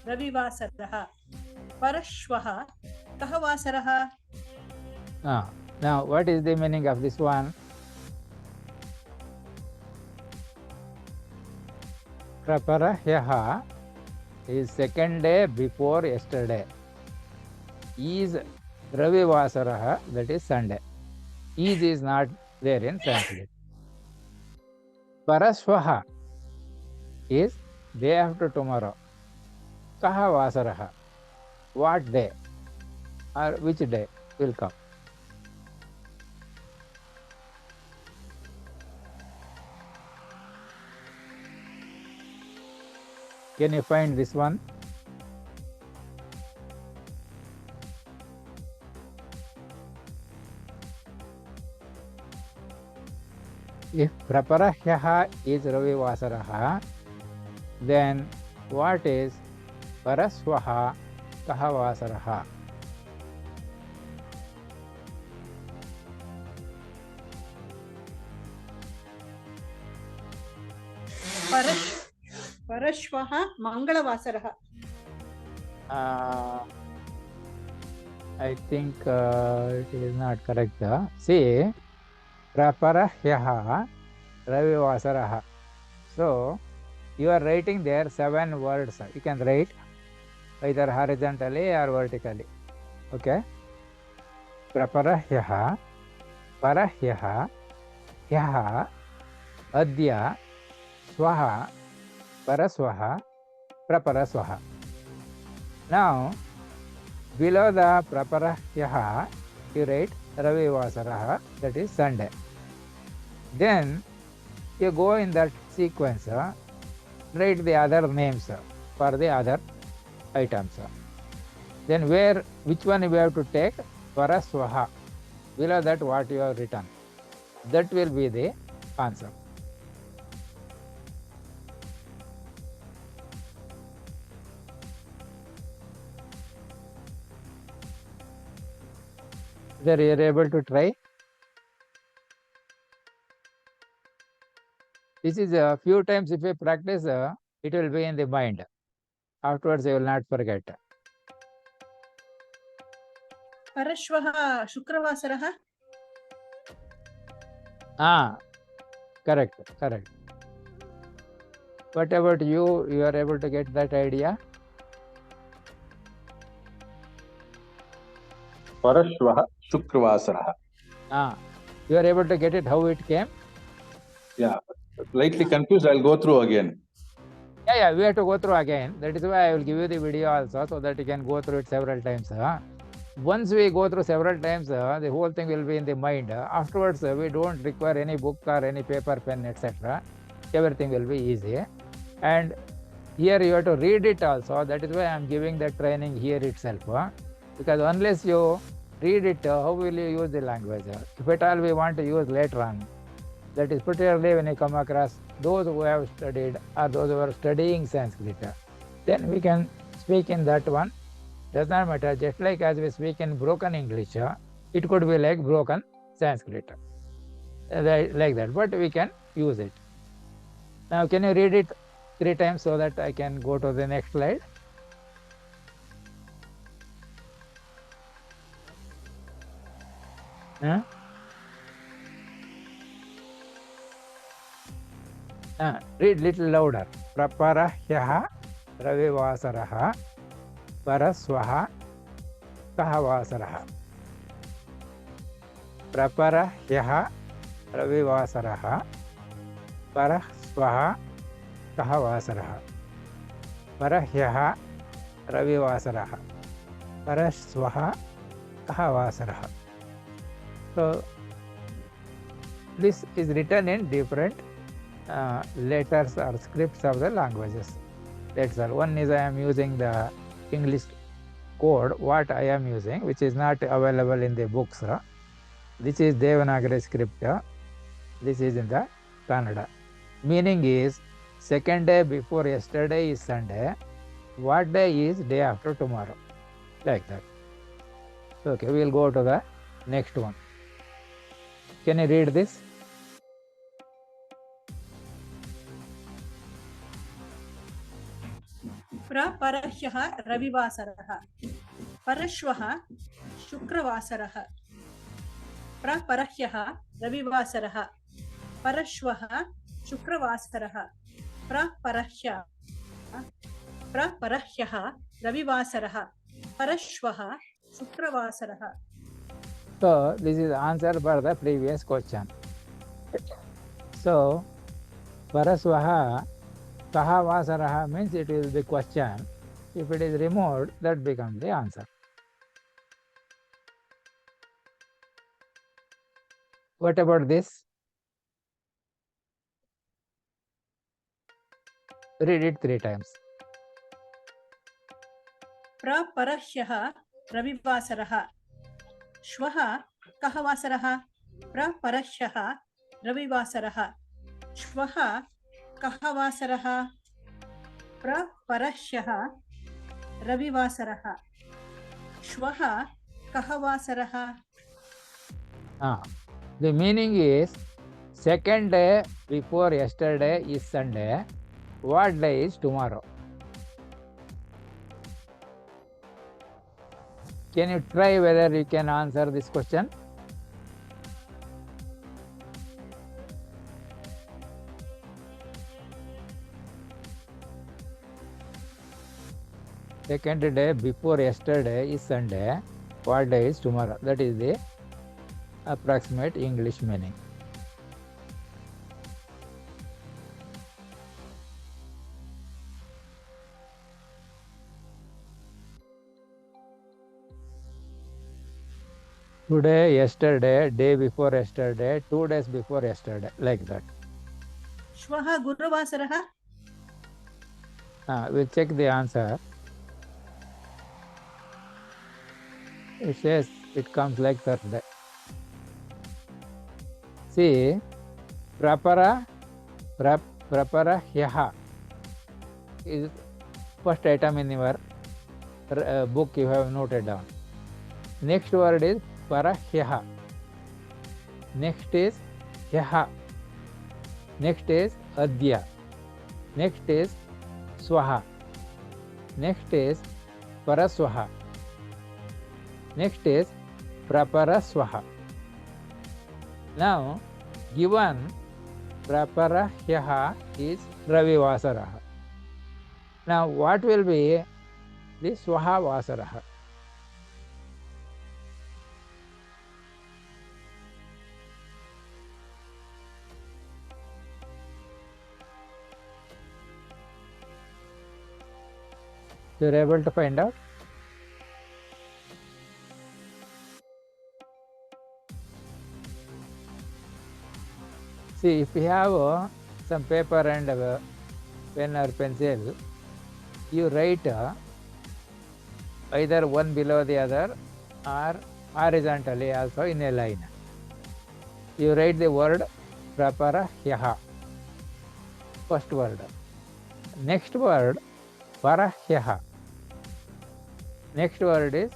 रविवासरः परश्वः कः वासरः Now, what is the meaning of this one? Praparahyaha is second day before yesterday. Is Ravi Vasaraha, that is Sunday. Is not there in Sanskrit. Paraswaha is day after tomorrow. Kaha Vasaraha, what day or which day will come? Can you find this one? If Praparahyaha is Ravi Vasaraha, then what is Paraswaha Kaha Vasaraha? परश्वः मङ्गलवासरः I think it is not correct. See, Praparahyaha Ravi Vasaraha. So, you are writing there 7 words. You can write either horizontally or vertically. Okay? Praparahyaha, Parahyaha, Hyaha, Adya, Swaha, Paraswaha, Praparaswaha. Now, below the Praparahyaha, you write Ravi Vasaraha, that is Sunday. Then, You go in that sequence, write the other names for the other items. Then which one you have to take? Paraswaha. Below that what you have written. That will be the answer. Whether you are able to try. This is a few times if you practice, it will be in the mind. Afterwards you will not forget. परश्वः शुक्रवासरः. Correct. What about you? You are able to get that idea? Parashvah Shukravasarah. You are able to get it, how it came? Yeah, slightly confused. I'll go through again. Yeah, we have to go through again. That is why I will give you the video also, so that you can go through it several times. Once we go through several times, the whole thing will be in the mind. Afterwards, we don't require any book or any paper, pen, etc. Everything will be easy. And here you have to read it also. That is why I am giving the training here itself. Because unless you read it, how will you use the language? If at all we want to use later on, that is particularly when you come across those who have studied or those who are studying Sanskrit, then we can speak in that one. Does not matter. Just like as we speak in broken English, it could be like broken Sanskrit, like that, but we can use it. Now can you read it 3 times so that I can go to the next slide? Read little louder. Praparahyah Ravivasarah Paraswaha Kahavasarah. Praparahyah Ravivasarah Paraswaha Kahavasarah. Parahyah Ravivasarah Paraswaha Kahavasarah. So this is written in different letters or scripts of the languages. That's all. One is I am using the English code, what I am using, which is not available in the books. This is Devanagari script. This is in the Kannada. Meaning is, second day before yesterday is Sunday. What day is day after tomorrow? Like that. Okay, we will go to the next one. Can you read this? प्रपरह्यः रविवासरः. परश्वः शुक्रवासरः. प्रपरह्यः रविवासरः. परश्वः शुक्रवासरः. प्रपरह्यः रविवासरः. परश्वः शुक्रवासरः. So this is answer for the previous question. So Paraswaha Kahavasaraha means it is the question. If it is removed, that becomes the answer. What about this? Read it 3 times. प्रपरह्यः रविवासरः. श्वः कः वासरः? प्रपरह्यः रविवासरः. श्वः कः वासरः? प्रपरह्यः रविवासरः. श्वः कः वासरः? The meaning is, second day before yesterday is Sunday. What day is tomorrow? Can you try whether you can answer this question? Second day before yesterday is Sunday. What day is tomorrow? That is the approximate English meaning. Today, yesterday, day before yesterday, 2 days before yesterday, like that. श्वः गुरुवासरः. We'll check the answer. It says it comes like Thursday. See, prapara hyaha is first item in your book you have noted down. Next word is parahyaha. Next is hyaha. Next is adya. Next is swaha. Next is paraswaha. Next is praparaswaha. Now, given praparahyaha is ravivasaraha. Now, what will be the swaha vasaraha? You are able to find out? See, if you have some paper and pen or pencil, you write either one below the other or horizontally also in a line. You write the word praparahyaha, first word. Next word parahyaha. Next word is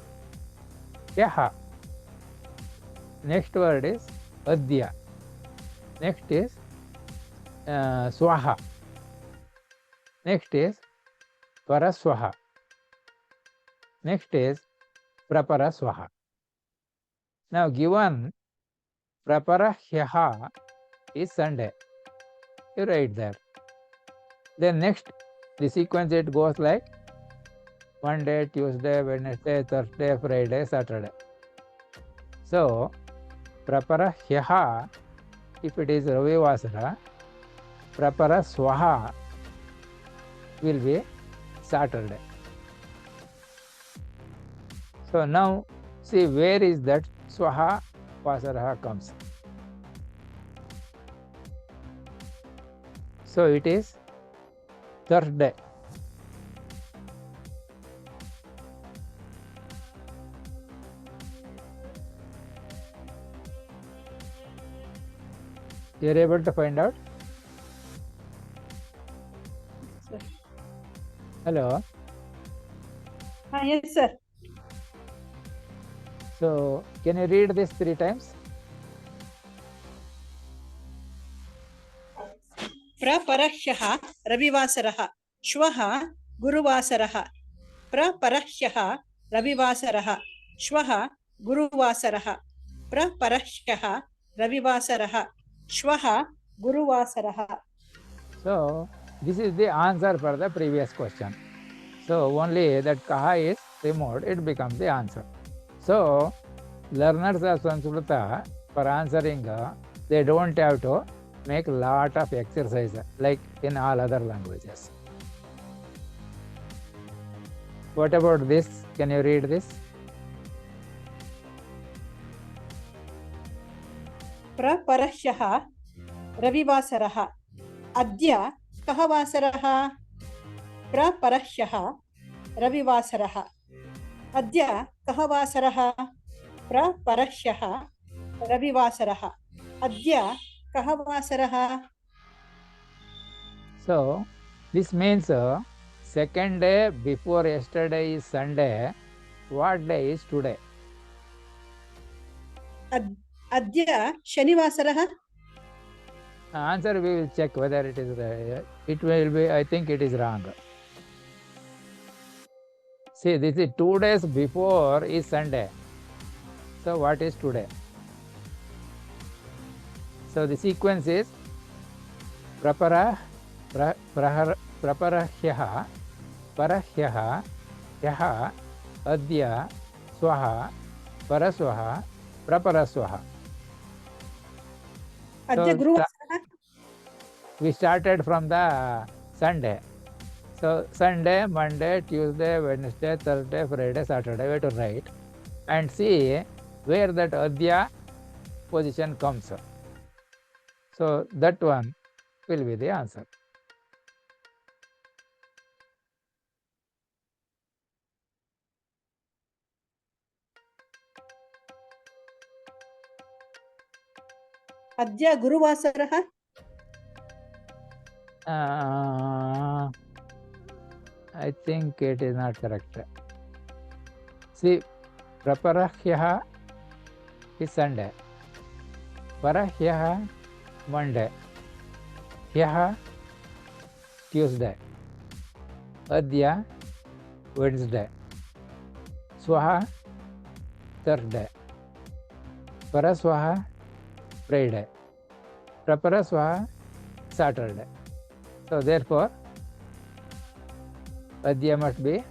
hyaha. Next word is adya. Next is swaha. Next is paraswaha. Next is praparaswaha. Now, given praparahyaha is Sunday, you write there. Then next, the sequence it goes like Monday, Tuesday, Wednesday, Thursday, Friday, Saturday. So, praparahyaha, if it is ravivasara, praparaswaha will be Saturday. So now see where is that swaha vasaraha comes. So it is Thursday. You are able to find out? Sir. Hello. Yes, sir. So can you read this 3 times? प्रपरह्यः रविवासरः. श्वः गुरुवासरः. प्रपरह्यः रविवासरः. श्वः गुरुवासरः. प्रपरह्यः रविवासरः. श्वः गुरुवासरः. So this is the answer for the previous question. So only that kaha is removed, it becomes the answer. So learners of Samskruta, for answering, they don't have to make lot of exercise like in all other languages. What about this? Can you read this? प्रपरह्यः रविवासरः. अद्य कः वासरः? प्रपरह्यः रविवासरः. अद्य कः वासरः? प्रपरह्यः रविवासरः. अद्य कः वासरः? So this means second day before yesterday is Sunday. What day is today? अद्य शनिवासरः. Answer we will check whether it is it will be, I think it is wrong. See, this is 2 days before is Sunday. So what is today? So the sequence is praparahyaha, parahyaha, hyaha, adya, swaha, paraswaha, praparaswaha. अद्य So गुरुवासरः. we started from the Sunday. So Sunday, Monday, Tuesday, Wednesday, Thursday, Friday, Saturday, we have to write and see where that adya position comes. So that one will be the answer. अद्य गुरुवासरः I think it is not correct. See, Praparahyaha is Sunday. Parahyaha Monday. Hyaha Tuesday. Adya Wednesday. Swaha Thursday. Paraswaha Friday. Praparaswaha Saturday. So therefore, Adya must be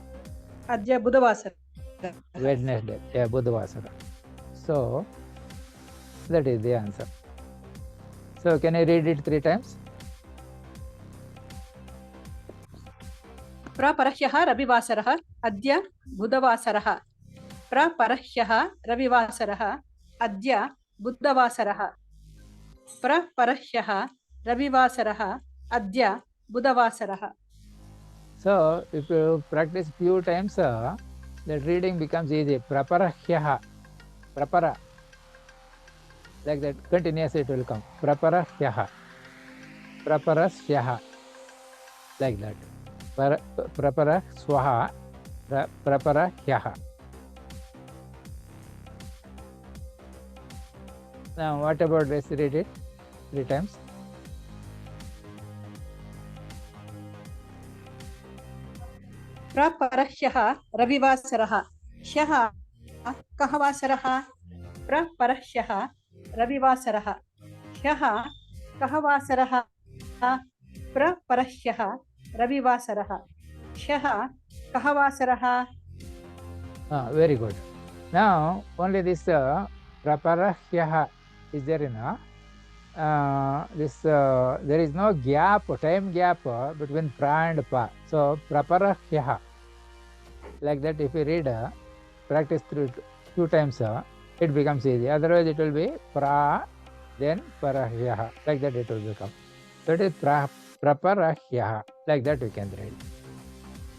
अद्य बुधवासरः Wednesday, yeah, Budhavasara. So that is the answer. So can I read it 3 times? प्रपरह्यः रविवासरः अद्य बुधवासरः प्रपरह्यः रविवासरः अद्य बुधवासरः प्रपरह्यः रविवासरः अद्य बुधवासरः. So if you practice few times, the reading becomes easy. Praparahyaha, prapara, like that continuously it will come. Praparahyaha, praparasyaha, like that. Prapara swaha, praparahyaha. Now what about this? Read it 3 times. प्रपरह्यः रविवासरः ह्यः कः वासरः प्रपरह्यः रविवासरः ह्यः कः वासरः प्रपरह्यः रविवासरः ह्यः कः वासरः. Very good. Now only this praparahyaha is there in there is no gap, time gap between pra and pa. So praparahyaha, like that if you read, practice through 2 times, it becomes easy. Otherwise it will be pra, then parahyaha, like that it will become. So it is praparahyaha, like that you can read.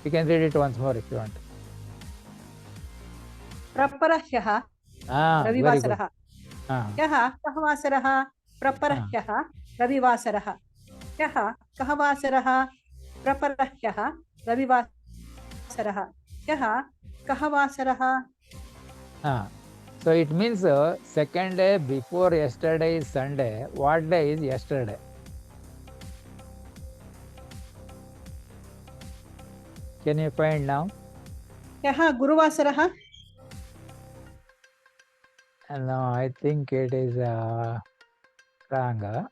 You can read it once more if you want. प्रपरह्यः रविवासरः ह्यः कः वासरः प्रपरह्यः रविवासरः ह्यः कः वासरः प्रपरह्यः रविवासरः ह्यः कः वासरः. So it means second day before yesterday is Sunday. What day is yesterday? Can you find now? ह्यः गुरुवासरः. No, I think it is wrong.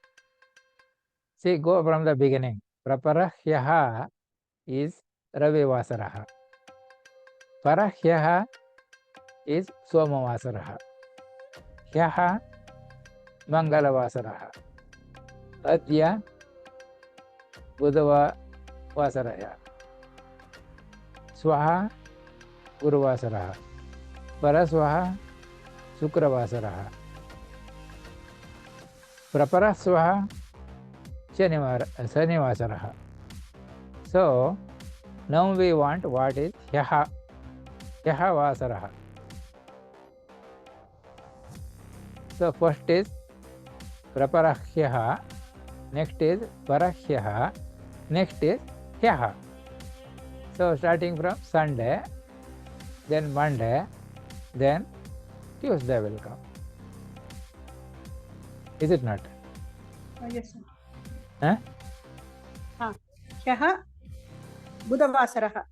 See, go from the beginning. Praparahyaha is Ravivasaraha. Parahyaha is Somavasaraha. Hyaha Mangalavasaraha. Adya Budhavasaraya. Swaha Guruvasaraha. Paraswaha Sukravasaraha. Praparaswaha Shanivasaraha. So now we want what is Hyaha. Hyaha Vasaraha. So first is Praparahyaha, next is Parahyaha, next is Hyaha. So starting from Sunday, then Monday, then Tuesday will come. Is it not? Yes, sir. Huh? ह्यः बुधवासरः.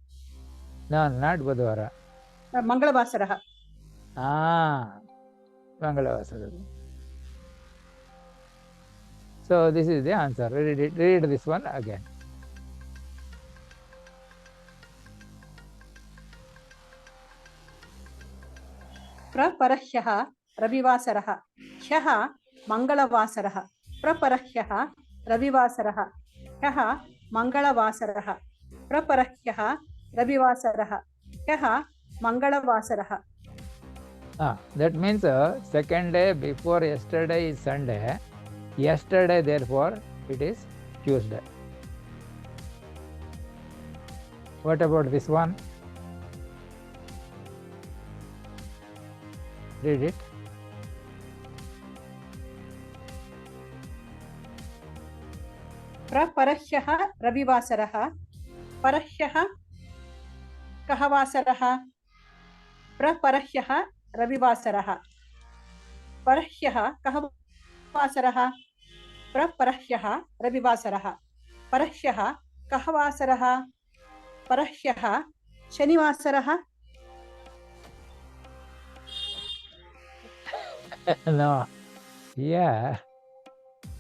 No, not Budhavara. मङ्गलवासरः. Mangalavasara. So this is the answer. Read this one again. प्रपरह्यः रविवासरः ह्यः मङ्गलवासरः प्रपरह्यः रविवासरः ह्यः मङ्गलवासरः प्रपरह्यः रविवासरः ह्यः मङ्गलवासरः. That means second day before yesterday is Sunday. Yesterday, therefore, it is Tuesday. What about this one? Read it. प्रपरह्यः रविवासरः परह्यः कः वासरः प्रपरह्यः रविवासरः परह्यः कः वासरः प्रपरह्यः रविवासरः परह्यः कः वासरः परह्यः शनिवासरः No. Yeah.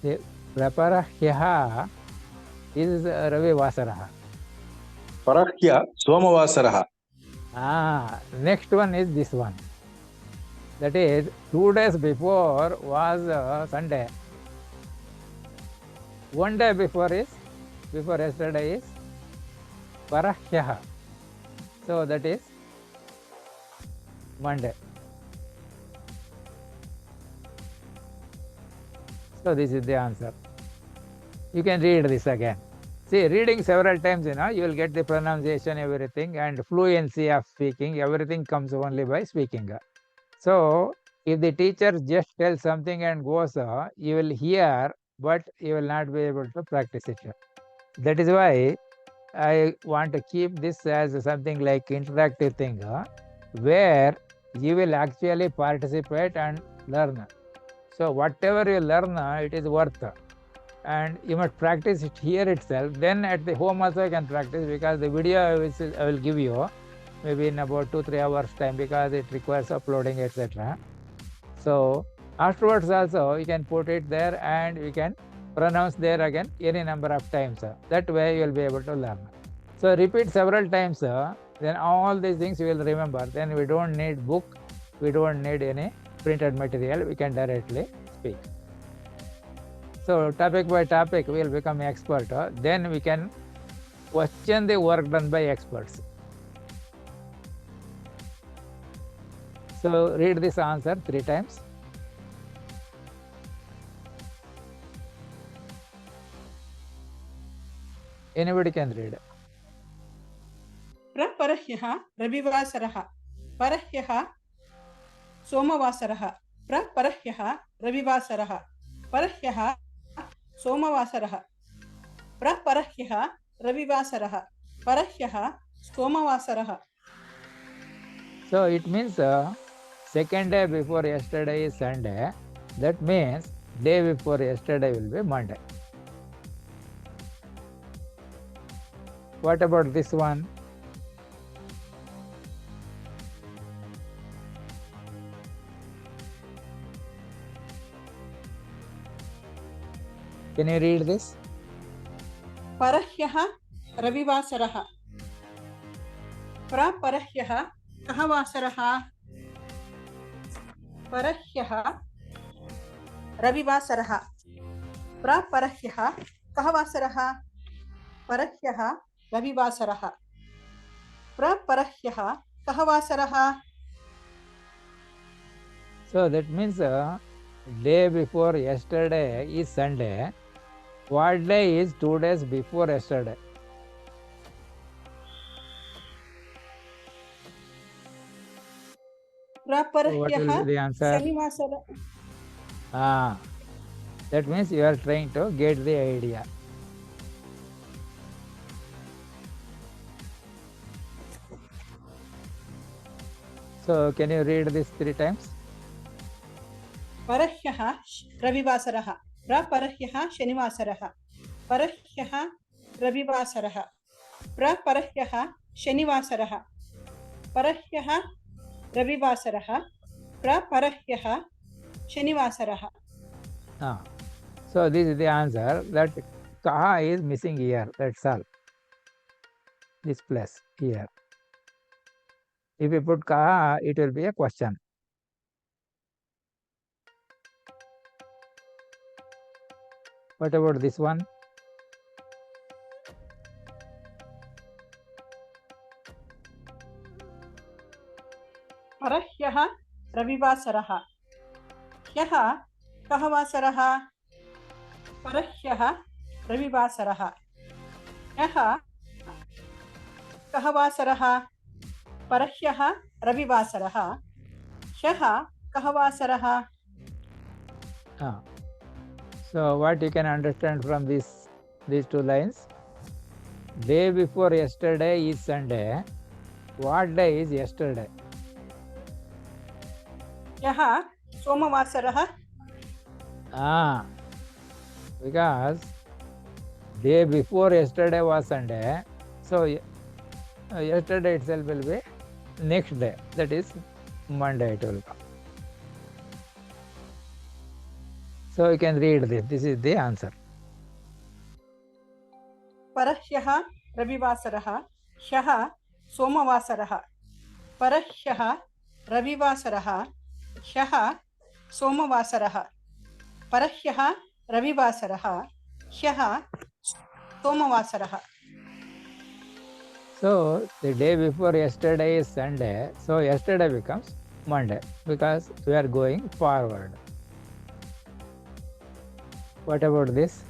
The Praparahyaha is Ravivasaraha. Parahya Somavasaraha. Next one is this one. That is 2 days before was Sunday. 1 day before yesterday is Parahyaha. So that is Monday. So this is the answer. You can read this again. See, reading several times, you will get the pronunciation, everything, and fluency of speaking. Everything comes only by speaking. So if the teacher just tells something and goes, you will hear, but you will not be able to practice it. That is why I want to keep this as something like interactive thing, where you will actually participate and learn. So whatever you learn, it is worth. And you must practice it here itself. Then at the home also you can practice, because the video I will give you maybe in about 2-3 hours time, because it requires uploading, etc. So afterwards also you can put it there and you can pronounce there again any number of times. That way you will be able to learn. So repeat several times, then all these things you will remember. Then we don't need book, we don't need any printed material, we can directly speak. So topic by topic we will become expert. Then we can question the work done by experts. So read this answer 3 times. Anybody can read. प्रपरह्यः रविवासरः परह्यः सोमवासरः प्रपरह्यः रविवासरः परह्यः सोमवासरः प्रपरह्यः रविवासरः परह्यः सोमवासरः. So it means second day before yesterday is Sunday. That means day before yesterday will be Monday. What about this one? Can you read this? परह्यः रविवासरः प्रपरह्यः कः वासरः परह्यः रविवासरः प्रपरह्यः कः वासरः परह्यः रविवासरः प्रपरह्यः कः वासरः. So that means day before yesterday is Sunday. What day is 2 days before yesterday? What will be the answer? शनिवासरः. That means you are trying to get the idea. So can you read this 3 times? परह्यः रविवासरः प्रपरह्यः शनिवासरः परह्यः रविवासरः प्रपरह्यः शनिवासरः परह्यः रविवासरः प्रपरह्यः शनिवासरः. So this is the answer. That kaha is missing here. That's all. This place here. If you put kaha, it will be a question. What about this one? परह्यः रविवासरः ह्यः कः वासरः परह्यः रविवासरः ह्यः कः वासरः परह्यः रविवासरः ह्यः कः वासरः So what you can understand from these two lines? Day before yesterday is Sunday. What day is yesterday? ह्यः सोमवासरः Because day before yesterday was Sunday, so yesterday itself will be next day, that is Monday it will come. So you can read this is the answer. परह्यः रविवासरः ह्यः सोमवासरः परह्यः रविवासरः ह्यः सोमवासरः परह्यः रविवासरः ह्यः सोमवासरः. So the day before yesterday is Sunday, so yesterday becomes Monday because we are going forward. What about this?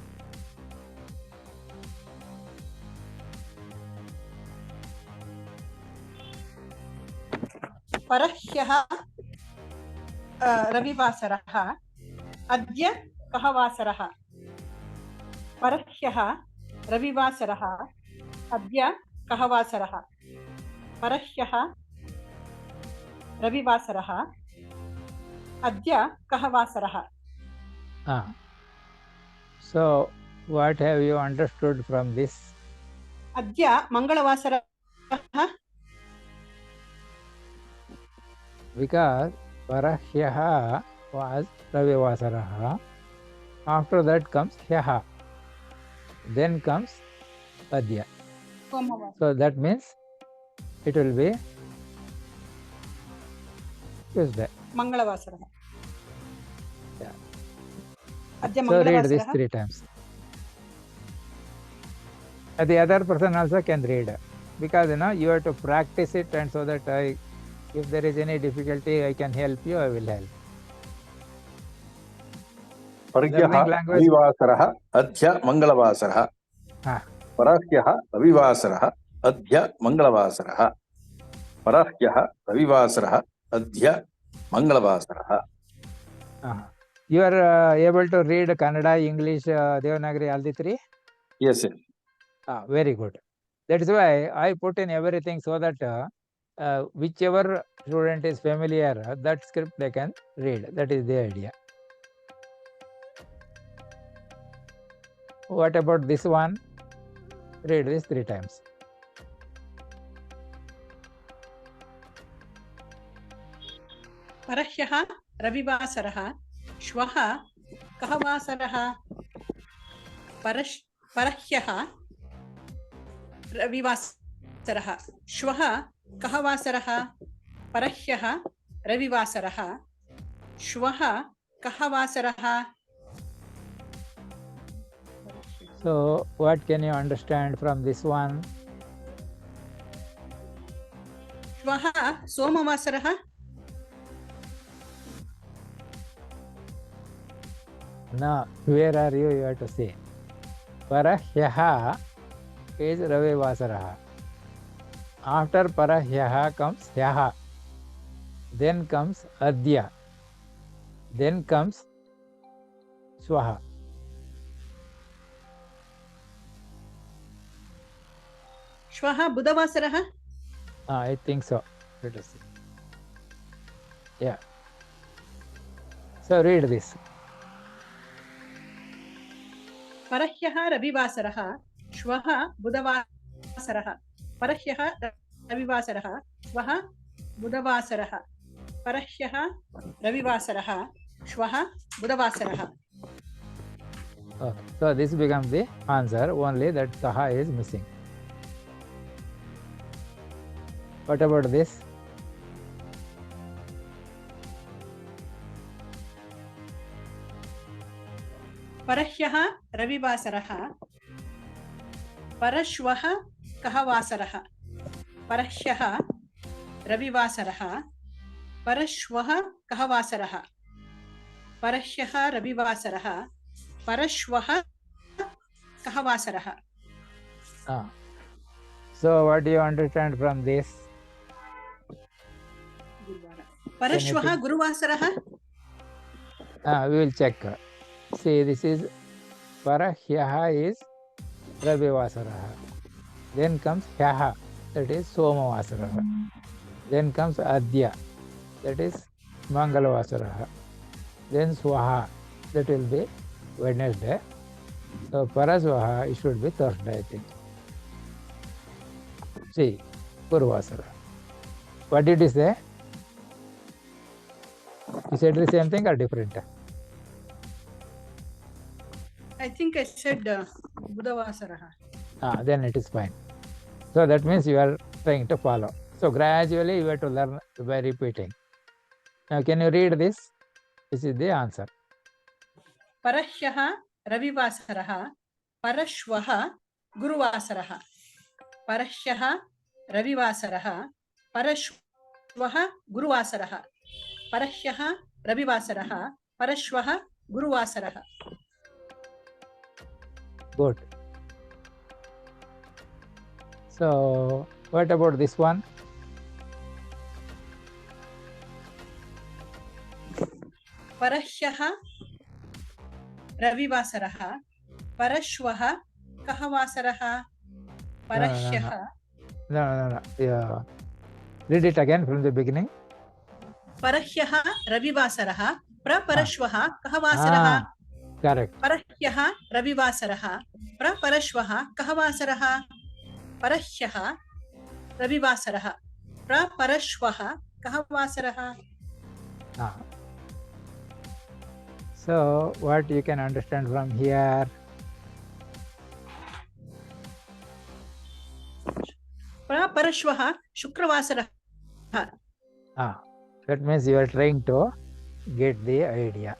परह्यः रविवासरः अद्य कः वासरः परह्यः रविवासरः अद्य कः वासरः परह्यः रविवासरः अद्य कः वासरः. So what have you understood from this? अद्य मङ्गलवासरः Because Parahyaha was Ravivasaraha. After that comes Hyaha. Then comes Adya. So that means it will be Tuesday. Mangalavasara. Yeah. Adya So read this Mangalavasara. 3 times. The other person also can read because you have to practice it, and so that if there is any difficulty, I can help you. I will help. परह्यः रविवासरः अद्य मङ्गलवासरः परह्यः रविवासरः अद्य मङ्गलवासरः परह्यः रविवासरः अद्य मङ्गलवासरः. You are able to read Kannada, English, Devanagari, all the 3? Yes, yes. Very good. That is why I put in everything so that whichever student is familiar, that script they can read. That is the idea. What about this one? Read this 3 times. परह्यः रविवासरः श्वः कः वासरः परह्यः रविवासरः श्वः कः वासरः परह्यः रविवासरः श्वः कः वासरः. So what can you understand from this one? श्वः सोमवासरः. No, where are you? You have to say. Parahyaha is Ravivasaraha. After Parahyaha comes Hyaha. Then comes Adya. Then comes Swaha. श्वः बुधवासरः. I think so. Let us see. Yeah. So read this. परह्यः रविवासरः श्वः बुधवासरः परह्यः रविवासरः श्वः बुधवासरः परह्यः रविवासरः श्वः बुधवासरः. Okay. So this becomes the answer, only that Saha is missing. What about this? परह्यः रविवासरः परश्वः कः वासरः परह्यः रविवासरः परश्वः कः वासरः परह्यः रविवासरः परश्वः कः वासरः. So what do you understand from this? परश्वः गुरुवासरः. We will check. See, this is Parahyaha is Ravivasaraha. Then comes Hyaha, that is Somavasaraha. Then comes Adya, that is Mangalavasaraha. Then Swaha, that will be Wednesday. So Paraswaha, it should be Thursday, I think. See, Purvasara. What did you say? You said the same thing or different? I think I said Budavasarah. Then it is fine. So that means you are trying to follow. So gradually you have to learn by repeating. Now can you read this? This is the answer. Parahyaha Ravivasaraha. Parashwaha Guruvasaraha. Parahyaha Ravivasaraha. Parashwaha Guruvasaraha. Parahyaha Ravivasaraha. Parashwaha Guruvasaraha. Good. So what about this one? Parahyaha Ravivasaraha. Parashwaha Kahavasaraha. Parahyaha. No. Yeah. Read it again from the beginning. Parahyaha Ravivasaraha. Praparashwaha Kahavasaraha. Correct. Parahyaha Ravivasaraha. Praparashwaha Kahavasaraha. Parahyaha Ravivasaraha. Praparashwaha Kahavasaraha. So what you can understand from here? Praparashwaha Shukravasaraha. That means you are trying to get the idea.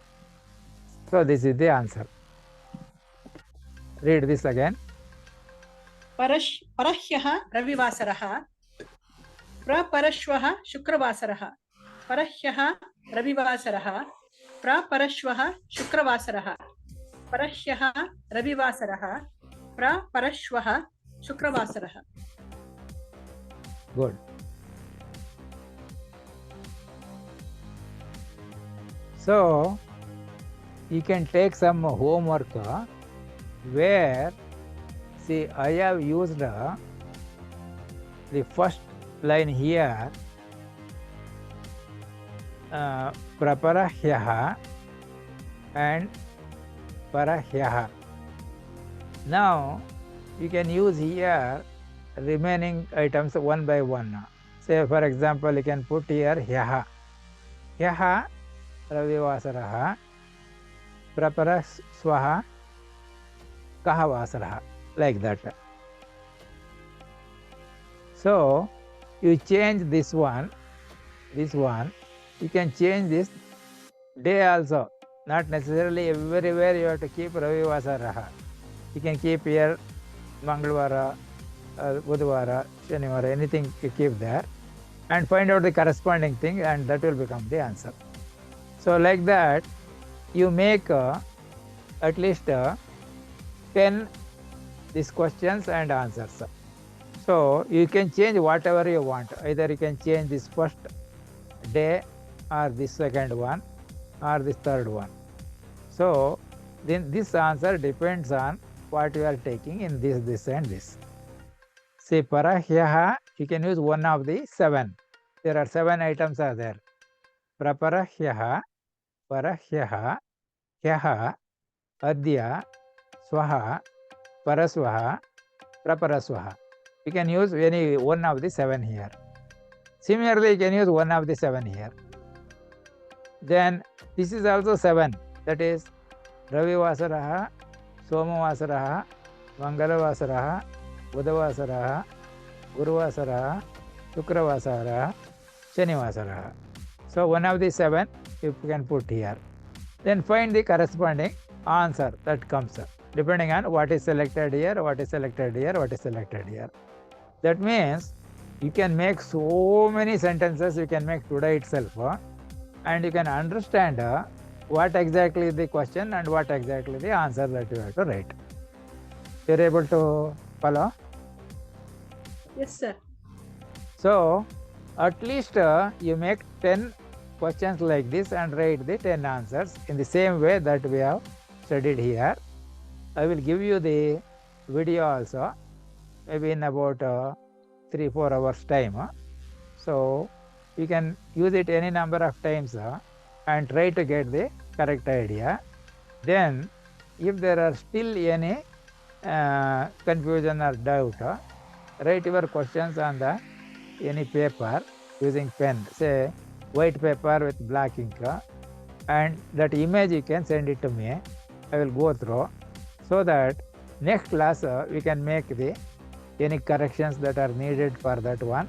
So this is the answer. Read this again. Parahyaha Ravivasaraha. Praparashwaha Shukravasaraha. Parahyaha Ravivasaraha. Praparashwaha Shukravasaraha. Parahyaha Ravivasaraha. Praparashwaha Shukravasaraha. Good. So you can take some homework where, see, I have used the first line here, Praparahyaha and Parahyaha. Now you can use here remaining items one by one. Say for example, you can put here Hyaha. Hyaha Ravivasaraha. Praparaswaha Kahavasaraha. Like that. So you change this one. You can change this day also. Not necessarily everywhere you have to keep Ravivasaraha. You can keep here Mangalvara, Budvara, Shanivara, anything you keep there, and find out the corresponding thing, and that will become the answer. So like that, you make at least 10 these questions and answers. So you can change whatever you want. Either you can change this first day, or this second one, or this third one. So then this answer depends on what you are taking in this and this. Say Parahyaha, you can use one of the 7. There are 7 items are there. Praparahyaha, Parahyaha, Hyaha, Adya, Swaha, Paraswaha, Praparaswaha. You can use any one of the 7 here. Similarly, you can use one of the 7 here. Then this is also 7. That is Ravivasaraha, Somavasaraha, Mangalavasaraha, Budavasaraha, Guruvasaraha, Shukravasaraha, Shanivasaraha. So one of the 7 you can put here. Then find the corresponding answer that comes up, depending on what is selected here, what is selected here, what is selected here. That means you can make so many sentences you can make today itself, and you can understand what exactly is the question and what exactly the answer that you have to write. You're able to follow? Yes, sir. So at least you make 10 questions like this and write the 10 answers in the same way that we have studied here. I will give you the video also, maybe in about 3-4 hours time. So you can use it any number of times and try to get the correct idea. Then if there are still any confusion or doubt, write your questions on the any paper using pen, say white paper with black ink, and that image you can send it to me. I will go through so that next class we can make the any corrections that are needed for that one,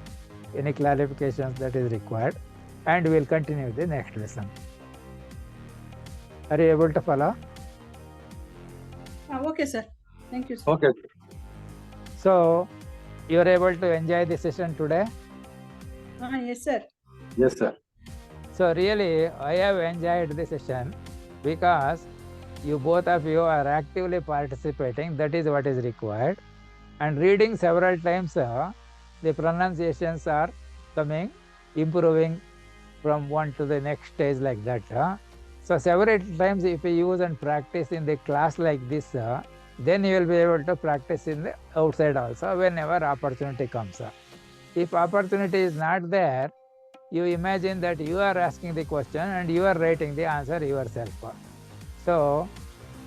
any clarifications that is required, and we will continue the next lesson. Are you able to follow? Okay, sir. Thank you, sir. Okay. So you are able to enjoy the session today? Yes, sir. Yes, sir. So really, I have enjoyed the session because you both of you are actively participating. That is what is required. And reading several times, the pronunciations are coming, improving from one to the next stage like that. So several times if you use and practice in the class like this, then you will be able to practice in the outside also whenever opportunity comes. If opportunity is not there, you imagine that you are asking the question and you are writing the answer yourself. So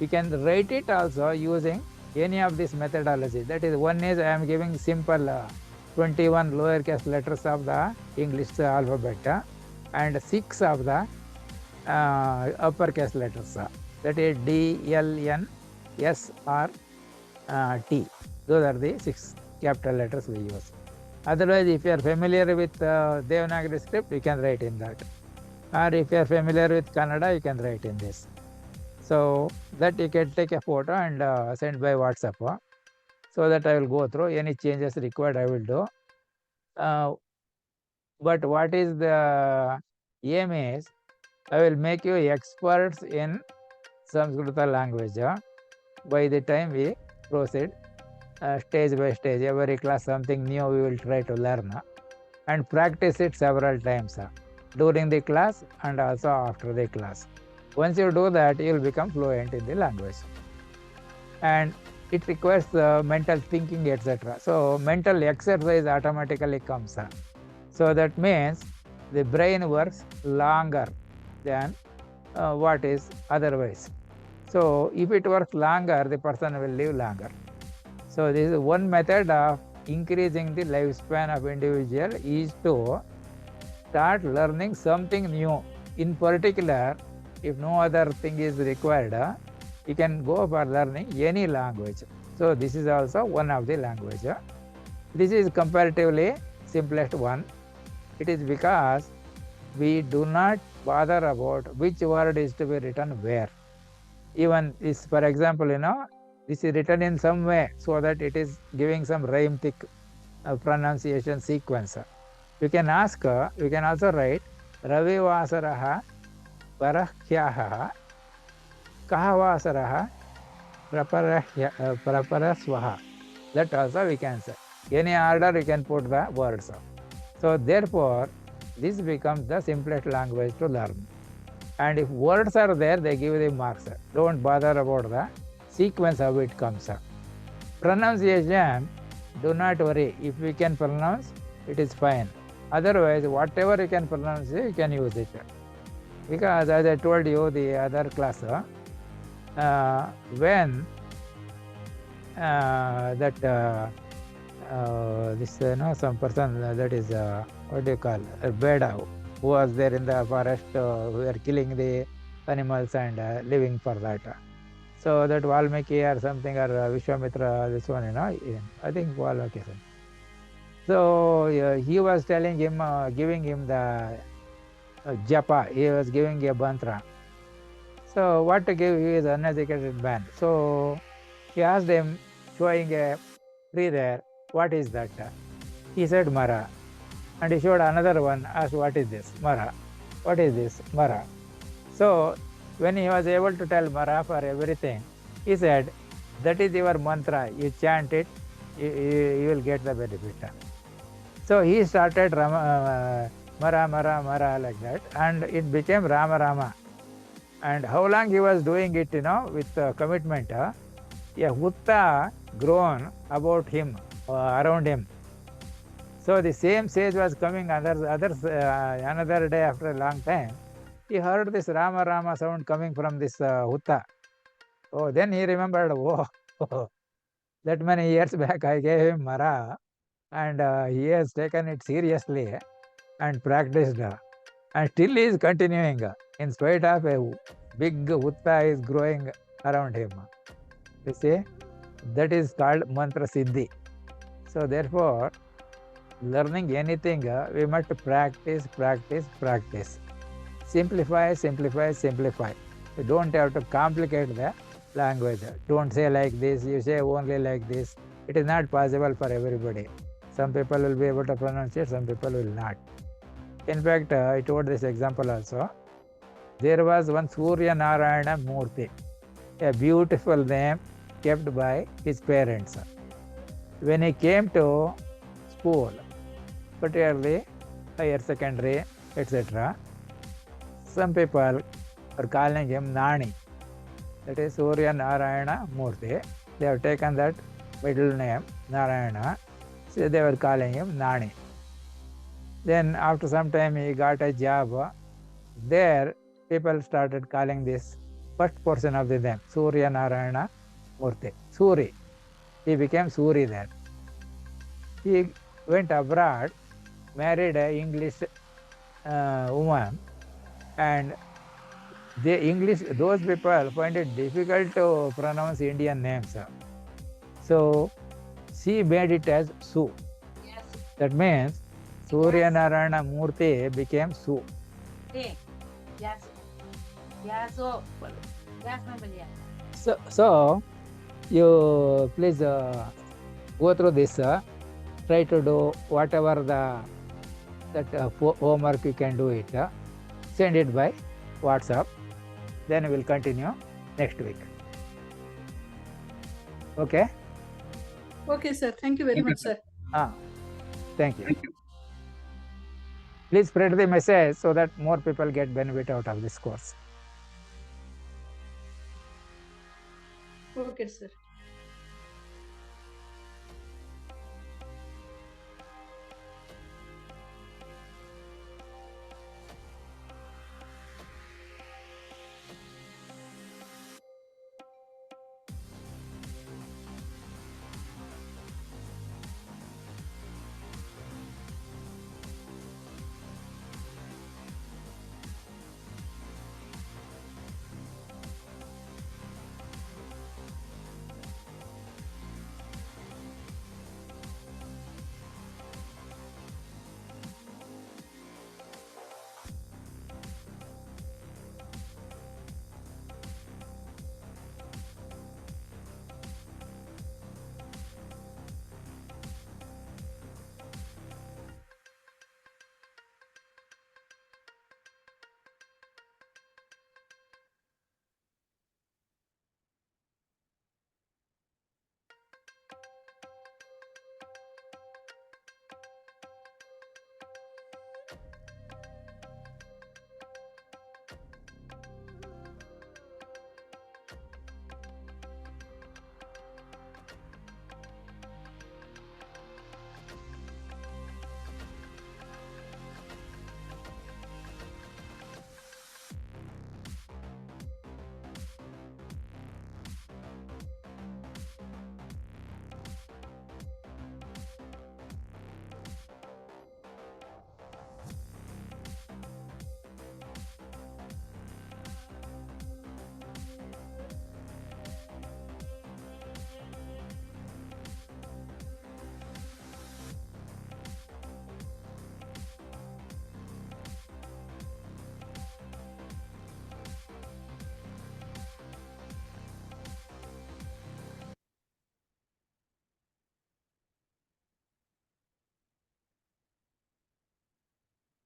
you can write it also using any of this methodology. That is, one is I am giving simple 21 lowercase letters of the English alphabet and 6 of the uppercase letters. That is D, L, N, S, R, T. Those are the 6 capital letters we use. Otherwise, if you are familiar with Devanagari script, you can write in that. Or if you are familiar with Kannada, you can write in this. So that you can take a photo and send by WhatsApp. So that I will go through. Any changes required, I will do. But what is the aim is, I will make you experts in Samskruta language. By the time we proceed stage by stage, every class something new we will try to learn and practice it several times during the class and also after the class. Once you do that, you will become fluent in the language. And it requires mental thinking, etc. So mental exercise automatically comes. So that means the brain works longer than what is otherwise. So if it works longer, the person will live longer. So this is one method of increasing the lifespan of individual is to start learning something new. In particular, if no other thing is required, you can go for learning any language. So this is also one of the language. This is comparatively simplest one. It is because we do not bother about which word is to be written where. Even this, for example, this is written in some way so that it is giving some rhythmic pronunciation sequence. You can ask, you can also write Ravi Vasaraha Parahyaha Kahavasaraha Praparaswaha. That also we can say. Any order you can put the words. So therefore, this becomes the simplest language to learn. And if words are there, they give the marks. Don't bother about the sequence how it comes. Pronunciation, do not worry. If we can pronounce, it is fine. Otherwise, whatever you can pronounce, you can use it. Because as I told you the other class, when some person that is what do you call a Beda, who was there in the forest, who were killing the animals and living for that. So that Valmiki or something, or Vishwamitra, this one, I think Valmiki. So he was telling him, giving him the japa, he was giving a mantra. So what to give, he is an uneducated man. So he asked him, showing a tree there, what is that? He said Mara. And he showed another one, asked, what is this? Mara. What is this? Mara. So when he was able to tell Mara for everything, he said, That is your mantra. You chant it, you will get the benefit. So he started Mara, Mara, Mara like that, and it became Rama, Rama. And how long he was doing it, with commitment, a hutta grown about him, around him. So the same sage was coming another day after a long time. He heard this Rama, Rama sound coming from this hutta. Oh, then he remembered, oh, that many years back I gave him Mara, and he has taken it seriously and practiced, and still he is continuing in spite of a big hutta is growing around him. You see, that is called mantra siddhi. So therefore, learning anything, we must practice, practice, practice. Simplify, simplify, simplify. You don't have to complicate the language. Don't say like this, you say only like this. It is not possible for everybody. Some people will be able to pronounce it, some people will not. In fact, I told this example also. There was one Surya Narayana Murti, a beautiful name kept by his parents. When he came to school, particularly higher secondary, etc., some people are calling him Nani. That is Surya Narayana Murti. They have taken that middle name, Narayana. So they were calling him Nani. Then after some time he got a job. There people started calling this first portion of the name, Surya Narayana Murti. Suri. He became Suri there. He went abroad, married an English woman, and those people find it difficult to pronounce Indian names. So she made it as Su. Yes. That means Surya Narayana Murti became Su. Yes. Yes. So. Yes, So you please go through this. Try to do whatever that homework you can do it. Send it by WhatsApp. Then we will continue next week. Okay? Okay, sir. Thank you very much, sir. Thank you. Please spread the message so that more people get benefit out of this course. Okay, sir.